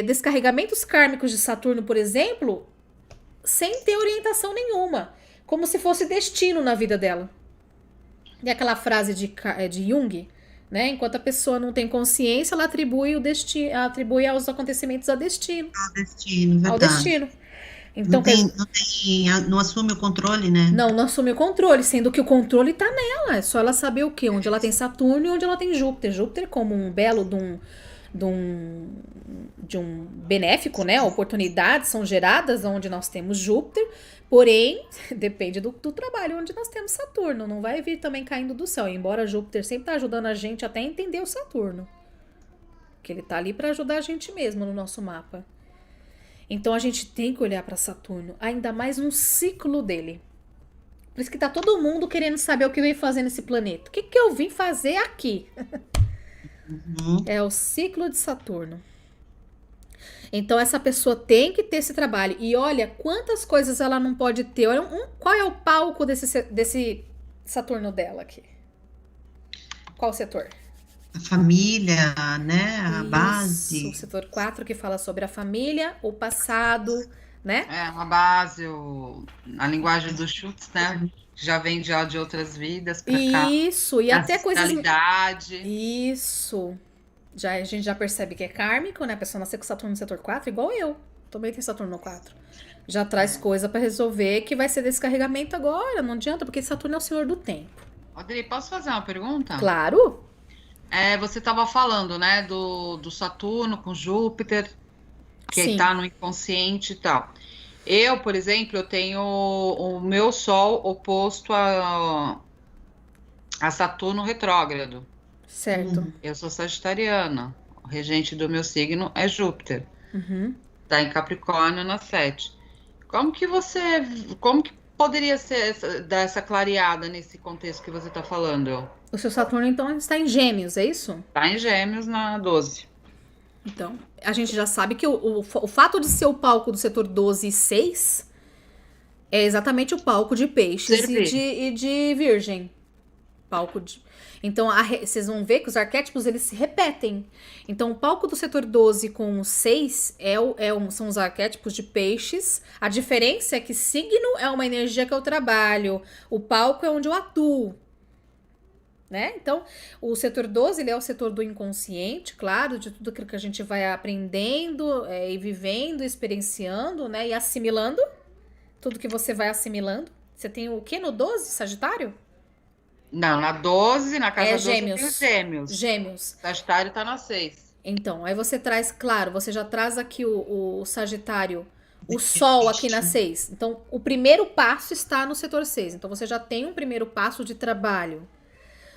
descarregamentos kármicos de Saturno, por exemplo, sem ter orientação nenhuma. Como se fosse destino na vida dela. E aquela frase de Jung, né? Enquanto a pessoa não tem consciência, ela atribui atribui aos acontecimentos a destino. Ao destino, verdade. Ao destino. Então, não assume o controle, né? Não assume o controle, sendo que o controle tá nela. É só ela saber o quê? Onde ela tem Saturno e onde ela tem Júpiter. Júpiter como um belo de um benéfico, né? Oportunidades são geradas onde nós temos Júpiter, porém, depende do trabalho onde nós temos Saturno. Não vai vir também caindo do céu, embora Júpiter sempre tá ajudando a gente até a entender o Saturno. Que ele tá ali para ajudar a gente mesmo no nosso mapa. Então a gente tem que olhar para Saturno, ainda mais no ciclo dele. Por isso que tá todo mundo querendo saber o que vem fazer nesse planeta. O que eu vim fazer aqui? É o ciclo de Saturno. Então essa pessoa tem que ter esse trabalho. E olha quantas coisas ela não pode ter. Olha, qual é o palco desse Saturno dela aqui? Qual setor? A família, né? A base. O setor 4 que fala sobre a família, o passado, né? A base, a linguagem dos chutes, né? Já vem já de outras vidas para cá. Isso, e até coisas... Isso. A gente já percebe que é kármico, né? A pessoa nascer com Saturno no setor 4, igual eu. Também tem Saturno no 4. Já traz coisa para resolver que vai ser descarregamento agora. Não adianta, porque Saturno é o senhor do tempo. Adri, posso fazer uma pergunta? Claro. Você estava falando, né, do Saturno com Júpiter, que está no inconsciente e tal. Eu, por exemplo, eu tenho o meu Sol oposto a Saturno retrógrado. Certo. Eu sou sagitariana. O regente do meu signo é Júpiter. Tá em Capricórnio na 7. Como que poderia dar essa clareada nesse contexto que você está falando? O seu Saturno, então, está em Gêmeos, é isso? Está em Gêmeos na 12. Então, a gente já sabe que o fato de ser o palco do setor 12 e 6 é exatamente o palco de Peixes e de Virgem. Então, vocês vão ver que os arquétipos, eles se repetem. Então, o palco do setor 12 com o 6 são os arquétipos de Peixes. A diferença é que signo é uma energia que eu trabalho. O palco é onde eu atuo. Né? Então, o setor 12 ele é o setor do inconsciente, claro, de tudo aquilo que a gente vai aprendendo e vivendo, experienciando, né? E assimilando. Tudo que você vai assimilando. Você tem o quê no 12, Sagitário? Não, na 12, na casa 12 Gêmeos. Eu tenho Gêmeos. Sagitário tá na 6. Então, aí você traz, claro, você já traz aqui o Sagitário, o Sol aqui na 6. Então, o primeiro passo está no setor 6. Então, você já tem um primeiro passo de trabalho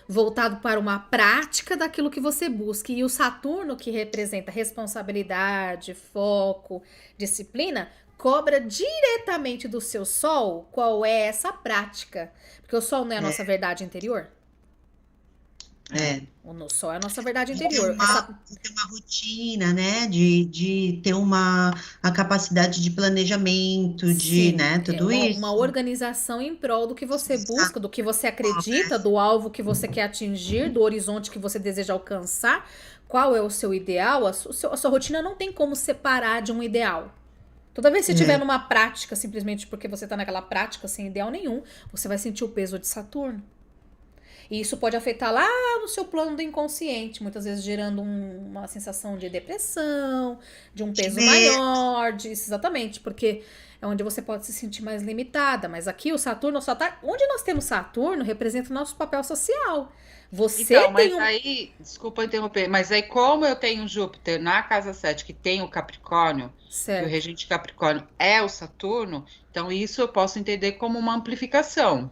voltado para uma prática daquilo que você busca. E o Saturno, que representa responsabilidade, foco, disciplina, cobra diretamente do seu Sol qual é essa prática. Porque o Sol não é a nossa verdade interior? O Sol é a nossa verdade interior. Ter uma rotina, né? De ter a capacidade de planejamento, né? Tudo isso. Uma organização em prol do que você busca, do que você acredita, do alvo que você quer atingir, do horizonte que você deseja alcançar. Qual é o seu ideal? A sua rotina não tem como separar de um ideal. Toda vez que você estiver numa prática, simplesmente porque você está naquela prática sem ideal nenhum, você vai sentir o peso de Saturno. E isso pode afetar lá no seu plano do inconsciente, muitas vezes gerando uma sensação de depressão, de um peso maior, exatamente, porque é onde você pode se sentir mais limitada. Mas aqui o Saturno, onde nós temos Saturno, representa o nosso papel social. Aí, desculpa interromper, mas aí como eu tenho Júpiter na casa 7, que tem o Capricórnio, que o regente Capricórnio é o Saturno, então isso eu posso entender como uma amplificação.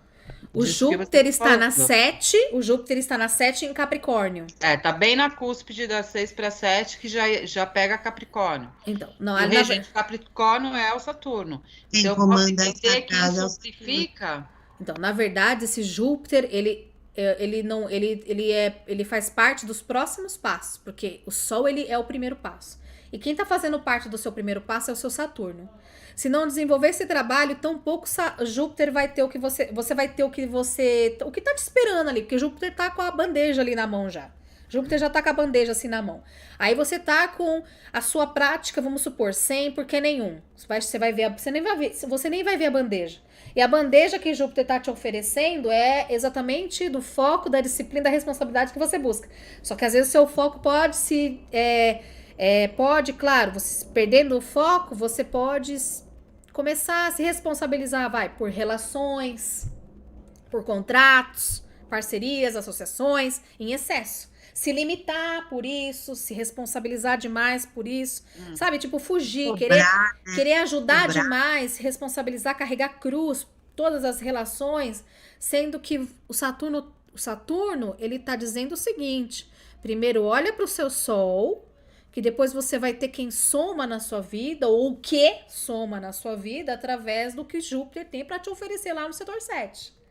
O Júpiter está na 7, em Capricórnio. Tá bem na cúspide da 6 para 7, que já pega Capricórnio. Então, o regente Capricórnio é o Saturno. Então, eu posso entender que isso amplifica Então, na verdade, esse Júpiter, ele faz parte dos próximos passos, porque o Sol, ele é o primeiro passo. E quem tá fazendo parte do seu primeiro passo é o seu Saturno. Se não desenvolver esse trabalho, tão pouco Júpiter vai ter o que você vai ter o que tá te esperando ali, porque Júpiter tá com a bandeja ali na mão já. Júpiter já tá com a bandeja assim na mão. Aí você tá com a sua prática, vamos supor, 100, porque nenhum. Você nem vai ver a bandeja. E a bandeja que Júpiter tá te oferecendo é exatamente do foco, da disciplina, da responsabilidade que você busca. Só que às vezes o seu foco pode claro, você perdendo o foco, você pode começar a se responsabilizar, por relações, por contratos, parcerias, associações, em excesso. Se limitar por isso, se responsabilizar demais por isso, sabe? Tipo, fugir, querer ajudar demais, se responsabilizar, carregar cruz, todas as relações, sendo que o Saturno, ele tá dizendo o seguinte: primeiro, olha para o seu Sol, que depois você vai ter quem soma na sua vida, ou o que soma na sua vida, através do que Júpiter tem para te oferecer lá no setor 7.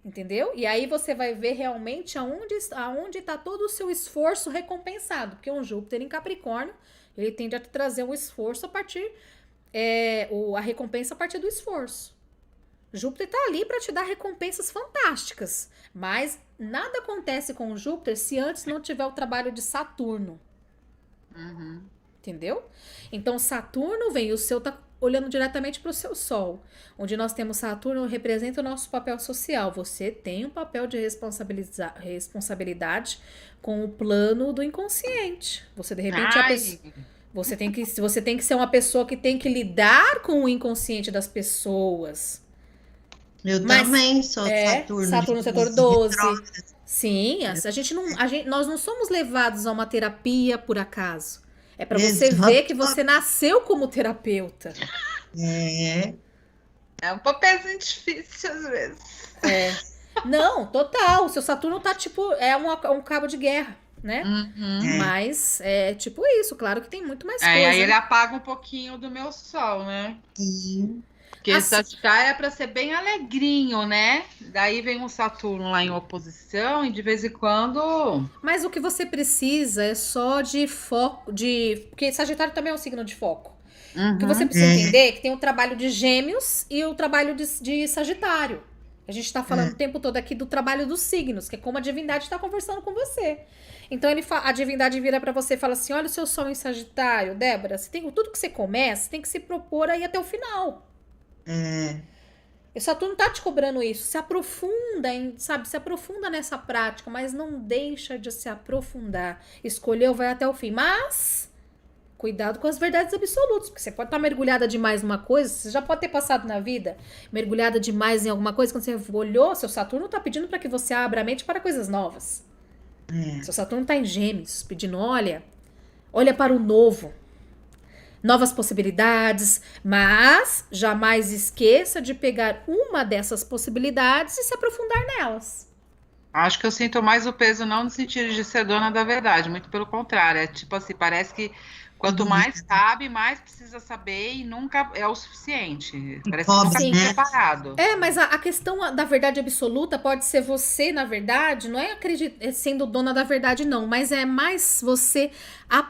Entendeu? E aí você vai ver realmente aonde está todo o seu esforço recompensado. Porque um Júpiter em Capricórnio, ele tende a te trazer um esforço a partir... a recompensa a partir do esforço. Júpiter está ali para te dar recompensas fantásticas. Mas nada acontece com o Júpiter se antes não tiver o trabalho de Saturno. Uhum. Entendeu? Então Saturno vem, o seu tá olhando diretamente para o seu Sol. Onde nós temos Saturno, representa o nosso papel social. Você tem um papel de responsabilidade com o plano do inconsciente. Você, de repente, você tem que ser uma pessoa que tem que lidar com o inconsciente das pessoas. Eu também sou Saturno setor 12. Sim, nós não somos levados a uma terapia por acaso. É para você ver que você nasceu como terapeuta. É um papelzinho difícil às vezes. Não, total. O seu Saturno tá tipo, um cabo de guerra, né? Uhum. Mas é tipo isso, claro que tem muito mais coisa. Aí ele apaga um pouquinho do meu Sol, né? Sim. Porque Sagitário é para ser bem alegrinho, né? Daí vem um Saturno lá em oposição e de vez em quando... Mas o que você precisa é só de foco, porque Sagitário também é um signo de foco. O que você precisa entender é que tem o trabalho de Gêmeos e o trabalho de Sagitário. A gente tá falando o tempo todo aqui do trabalho dos signos, que é como a divindade tá conversando com você. Então a divindade vira para você e fala assim: olha o seu Sol em Sagitário, Débora, tudo que você começa, tem que se propor aí até o final. O Saturno tá te cobrando isso. Se aprofunda, se aprofunda nessa prática, mas não deixa de se aprofundar. Escolheu, vai até o fim. Mas cuidado com as verdades absolutas, porque você pode estar mergulhada demais numa coisa, você já pode ter passado na vida mergulhada demais em alguma coisa, quando você olhou, seu Saturno tá pedindo para que você abra a mente para coisas novas. Seu Saturno tá em Gêmeos, pedindo, olha para o novo. Novas possibilidades, mas jamais esqueça de pegar uma dessas possibilidades e se aprofundar nelas. Acho que eu sinto mais o peso não no sentido de ser dona da verdade, muito pelo contrário. É tipo assim, parece que quanto mais sabe, mais precisa saber e nunca é o suficiente. Parece que nunca está preparado. Mas a questão da verdade absoluta pode ser você, na verdade, não é sendo dona da verdade, não, mas é mais você,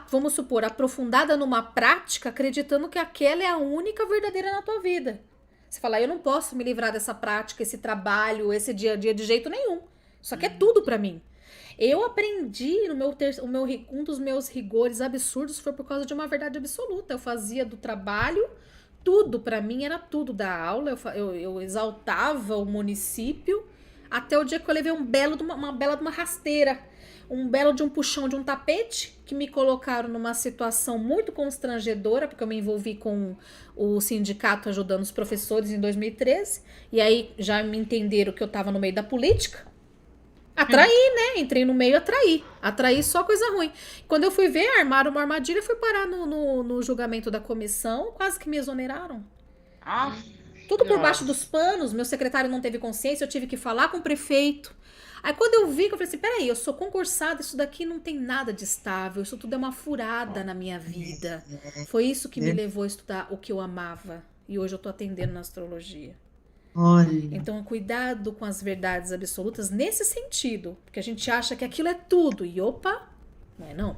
vamos supor, aprofundada numa prática, acreditando que aquela é a única verdadeira na tua vida. Você fala, eu não posso me livrar dessa prática, esse trabalho, esse dia a dia de jeito nenhum. Isso aqui é tudo pra mim. Eu aprendi, um dos meus rigores absurdos foi por causa de uma verdade absoluta. Eu fazia do trabalho, tudo pra mim era tudo da aula. Eu exaltava o município, até o dia que eu levei uma bela de uma rasteira, um belo de um puxão de um tapete, que me colocaram numa situação muito constrangedora, porque eu me envolvi com o sindicato ajudando os professores em 2013, e aí já me entenderam que eu tava no meio da política. Atraí, né? Entrei no meio, atraí só coisa ruim. Quando eu fui ver, armaram uma armadilha, fui parar no julgamento da comissão, quase que me exoneraram. Tudo por baixo dos panos, meu secretário não teve consciência, eu tive que falar com o prefeito. Aí quando eu vi, eu falei assim, peraí, eu sou concursada, isso daqui não tem nada de estável, isso tudo é uma furada na minha vida. Foi isso que me levou a estudar o que eu amava. E hoje eu tô atendendo na astrologia. Olha. Então, cuidado com as verdades absolutas nesse sentido, porque a gente acha que aquilo é tudo e opa, não é não.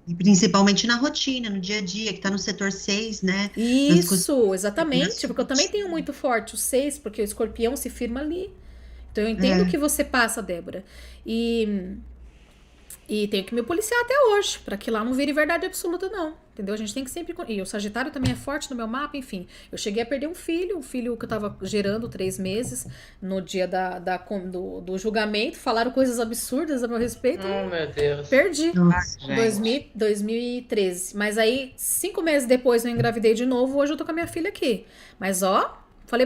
E principalmente na rotina, no dia a dia, que tá no setor 6, né? Isso, exatamente, porque eu também tenho muito forte o 6, porque o escorpião se firma ali. Então eu entendo o que você passa, Débora. E tenho que me policiar até hoje, para que lá não vire verdade absoluta, não. Entendeu? A gente tem que sempre. E o Sagitário também é forte no meu mapa, enfim. Eu cheguei a perder um filho que eu tava gerando 3 meses, no dia do julgamento. Falaram coisas absurdas a meu respeito. Oh, meu Deus. Perdi. Nossa. 2013. Mas aí, 5 meses depois eu engravidei de novo. Hoje eu tô com a minha filha aqui. Mas ó,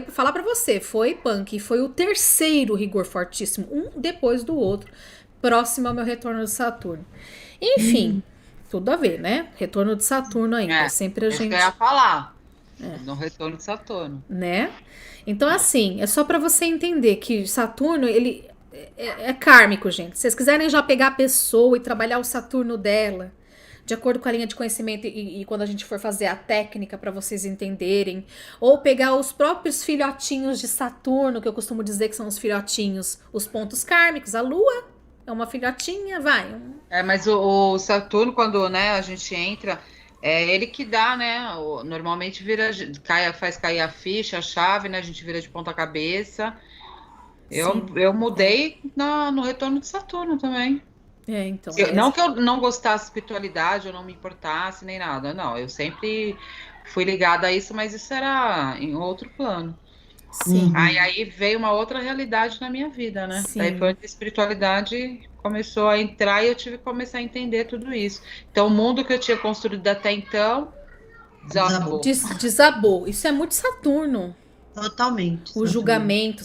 falar pra você, foi punk. Foi o terceiro rigor fortíssimo, um depois do outro, próximo ao meu retorno de Saturno. Enfim, tudo a ver, né? Retorno de Saturno ainda. Sempre a Isso gente. que eu ia falar. No retorno de Saturno. Né? Então, assim, é só pra você entender que Saturno, ele é kármico, gente. Se vocês quiserem já pegar a pessoa e trabalhar o Saturno dela, de acordo com a linha de conhecimento e quando a gente for fazer a técnica para vocês entenderem, ou pegar os próprios filhotinhos de Saturno, que eu costumo dizer que são os filhotinhos, os pontos kármicos, a Lua é uma filhotinha, vai. Mas o Saturno, quando, né, a gente entra, é ele que dá, né? Normalmente faz cair a ficha, a chave, né? A gente vira de ponta cabeça. Eu mudei no retorno de Saturno também. Então. Não que eu não gostasse de espiritualidade, eu não me importasse nem nada, não. Eu sempre fui ligada a isso, mas isso era em outro plano. Sim. Aí veio uma outra realidade na minha vida, né? Sim. Daí foi onde a espiritualidade começou a entrar e eu tive que começar a entender tudo isso. Então, o mundo que eu tinha construído até então desabou. Desabou. Isso é muito Saturno. Totalmente. O julgamento,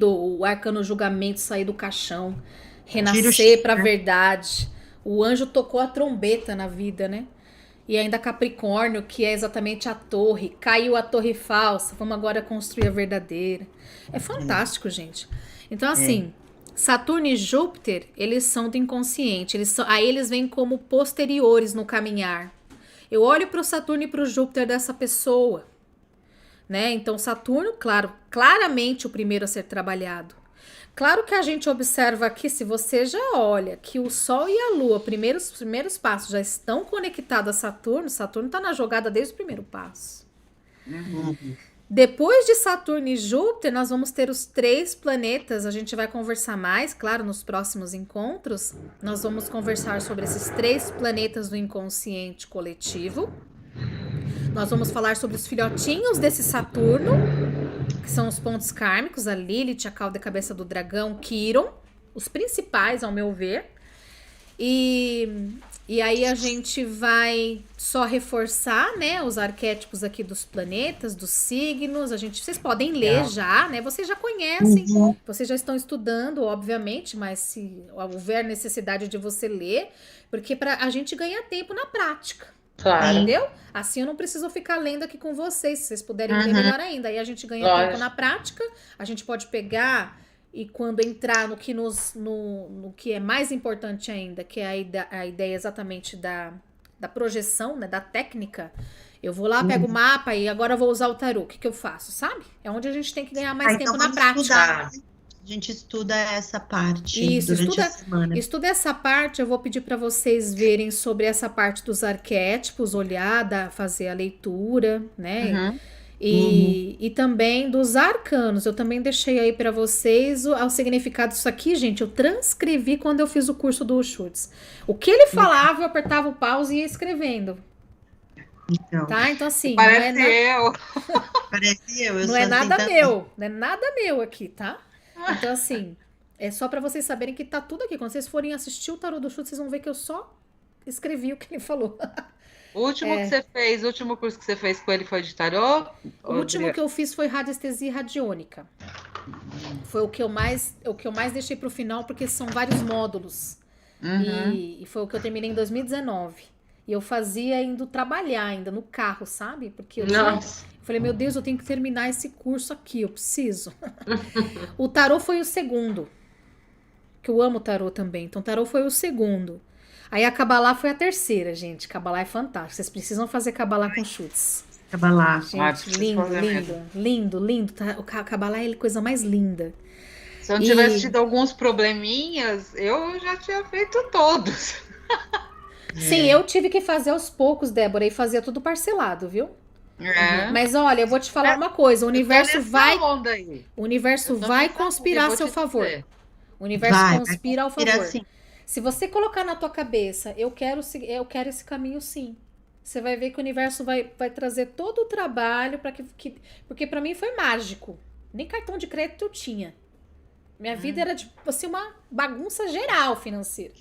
o arcano julgamento, sair do caixão, renascer pra verdade. O anjo tocou a trombeta na vida, né? E ainda Capricórnio, que é exatamente a torre. Caiu a torre falsa, vamos agora construir a verdadeira. É fantástico, gente. Então, assim, Saturno e Júpiter, eles são do inconsciente. Aí eles vêm como posteriores no caminhar. Eu olho para o Saturno e para o Júpiter dessa pessoa, né? Então, Saturno, claro, claramente o primeiro a ser trabalhado. Claro que a gente observa aqui, se você já olha que o Sol e a Lua, os primeiros passos já estão conectados a Saturno, Saturno está na jogada desde o primeiro passo. Depois de Saturno e Júpiter, nós vamos ter os 3 planetas, a gente vai conversar mais, claro, nos próximos encontros, nós vamos conversar sobre esses 3 planetas do inconsciente coletivo. Nós vamos falar sobre os filhotinhos desse Saturno, que são os pontos kármicos, a Lilith, a cauda e cabeça do dragão, Quiron, os principais, ao meu ver. E aí a gente vai só reforçar, né, os arquétipos aqui dos planetas, dos signos. Vocês podem ler já, né? Vocês já conhecem, vocês já estão estudando, obviamente, mas se houver necessidade de você ler, porque para a gente ganhar tempo na prática. Claro. Entendeu? Assim eu não preciso ficar lendo aqui com vocês. Se vocês puderem ler melhor ainda. Aí a gente ganha tempo na prática. A gente pode pegar e quando entrar no que é mais importante ainda, que é a ideia exatamente da projeção, né, da técnica, eu vou lá, pego o mapa e agora eu vou usar o tarô. O que eu faço, sabe? É onde a gente tem que ganhar mais tempo na prática. Estudar. A gente estuda essa parte durante a semana. Estuda essa parte, eu vou pedir para vocês verem sobre essa parte dos arquétipos, olhar, fazer a leitura, né? E também dos arcanos. Eu também deixei aí para vocês o significado disso aqui, gente. Eu transcrevi quando eu fiz o curso do Schultz. O que ele falava, eu apertava o pause e ia escrevendo. Tá? Então, assim. Parece eu. Parece eu. Não é nada meu. Não é nada meu aqui, tá? Então, assim, é só pra vocês saberem que tá tudo aqui. Quando vocês forem assistir o Tarô do Schultz, vocês vão ver que eu só escrevi o que ele falou. O último o último curso que você fez com ele foi de tarô? O último que eu fiz foi radiestesia radiônica. Foi o que eu mais deixei pro final, porque são vários módulos. E foi o que eu terminei em 2019. E eu fazia indo trabalhar ainda no carro, sabe? Porque eu falei, meu Deus, eu tenho que terminar esse curso aqui, eu preciso. O tarô foi o segundo. Que eu amo tarô também. Então, tarô foi o segundo. Aí a Cabalá foi a terceira, gente. Cabalá é fantástico. Vocês precisam fazer Cabalá com Schultz. Cabalá. Gente, lindo. Tá? O Cabalá é a coisa mais linda. Se eu não tivesse tido alguns probleminhas, eu já tinha feito todos. Sim, eu tive que fazer aos poucos, Débora, e fazia tudo parcelado, viu? Mas olha, eu vou te falar uma coisa, o universo vai conspirar a seu favor. O universo conspira ao favor. Sim. Se você colocar na tua cabeça, eu quero esse caminho sim. Você vai ver que o universo vai trazer todo o trabalho para porque para mim foi mágico. Nem cartão de crédito eu tinha. Minha vida era tipo assim uma bagunça geral financeira.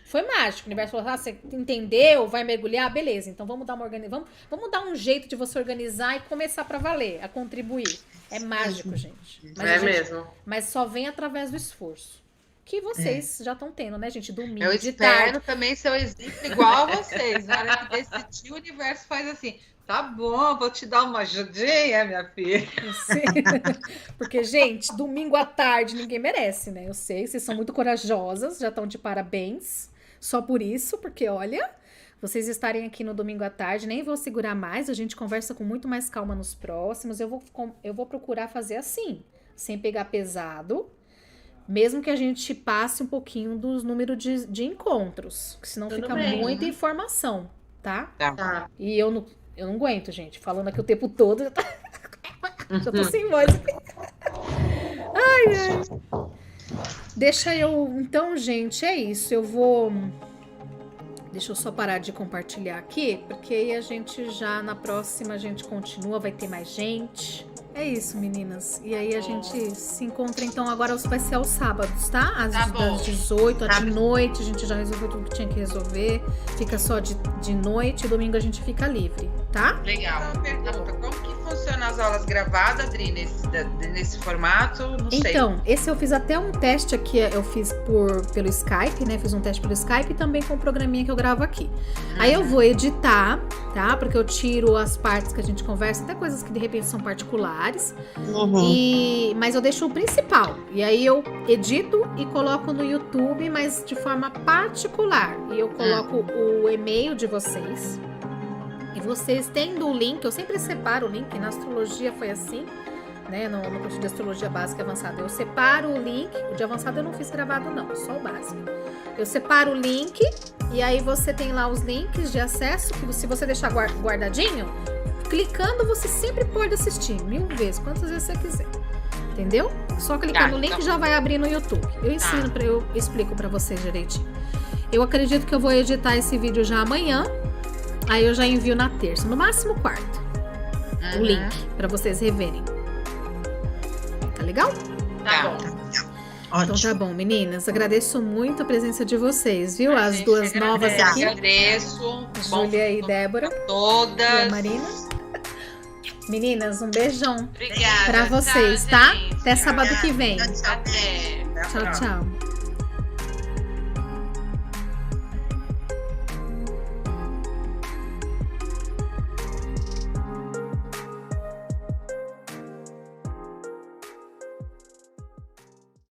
Foi mágico. O universo falou: você entendeu? Vai mergulhar? Beleza. Então vamos dar vamos dar um jeito de você organizar e começar para valer, a contribuir. É mágico, gente. Mesmo. Mas só vem através do esforço. Que vocês já estão tendo, né, gente? Domingo, eu de espero tarde. também ser um exemplo igual a vocês. Na hora que decidir, o universo faz assim. Tá bom, vou te dar uma ajudinha, minha filha. Sim. Porque, gente, domingo à tarde ninguém merece, né? Eu sei, vocês são muito corajosas, já estão de parabéns. Só por isso, porque, olha, vocês estarem aqui no domingo à tarde, nem vou segurar mais, a gente conversa com muito mais calma nos próximos. Eu vou procurar fazer assim, sem pegar pesado, mesmo que a gente passe um pouquinho dos números de encontros, que senão fica muita informação, tá? Tá. E eu não aguento, gente, falando aqui o tempo todo, já tô sem voz. Ai. Então, gente, é isso. Deixa eu só parar de compartilhar aqui, porque aí a gente já, na próxima, a gente continua, vai ter mais gente. É isso, meninas. E aí a gente se encontra, então, agora vai ser aos sábados, tá? Das 18 à noite, a gente já resolveu tudo que tinha que resolver. Fica só de noite, domingo a gente fica livre, tá? Legal. Uma pergunta, como que funciona as aulas gravadas, Adri, nesse formato? Não sei. Então, esse eu fiz até um teste aqui, eu fiz pelo Skype, né? Fiz um teste pelo Skype e também com o programinha que eu gravo aqui. Aí eu vou editar, tá? Porque eu tiro as partes que a gente conversa, até coisas que de repente são particulares. Mas eu deixo o principal. E aí eu edito e coloco no YouTube, mas de forma particular. E eu coloco o e-mail de vocês. E vocês tendo o link, eu sempre separo o link, na astrologia foi assim, né? No curso de astrologia básica e avançada. Eu separo o link, o de avançado eu não fiz gravado não, só o básico. Eu separo o link e aí você tem lá os links de acesso, que se você deixar guardadinho, clicando você sempre pode assistir 1000 vezes, quantas vezes você quiser. Entendeu? Só clicar no link já vai abrir no YouTube. Eu ensino, eu explico pra vocês direitinho. Eu acredito que eu vou editar esse vídeo já amanhã. Aí eu já envio na terça, no máximo quarta. O link, pra vocês reverem. Tá legal? Tá bom. Então tá bom, meninas. Agradeço muito a presença de vocês, viu? As duas novas aqui. Agradeço. Júlia e Débora. Todas. E a Marina. Meninas, um beijão. Obrigada. Pra vocês, tá? Até sábado que vem. Até. Tchau, tchau.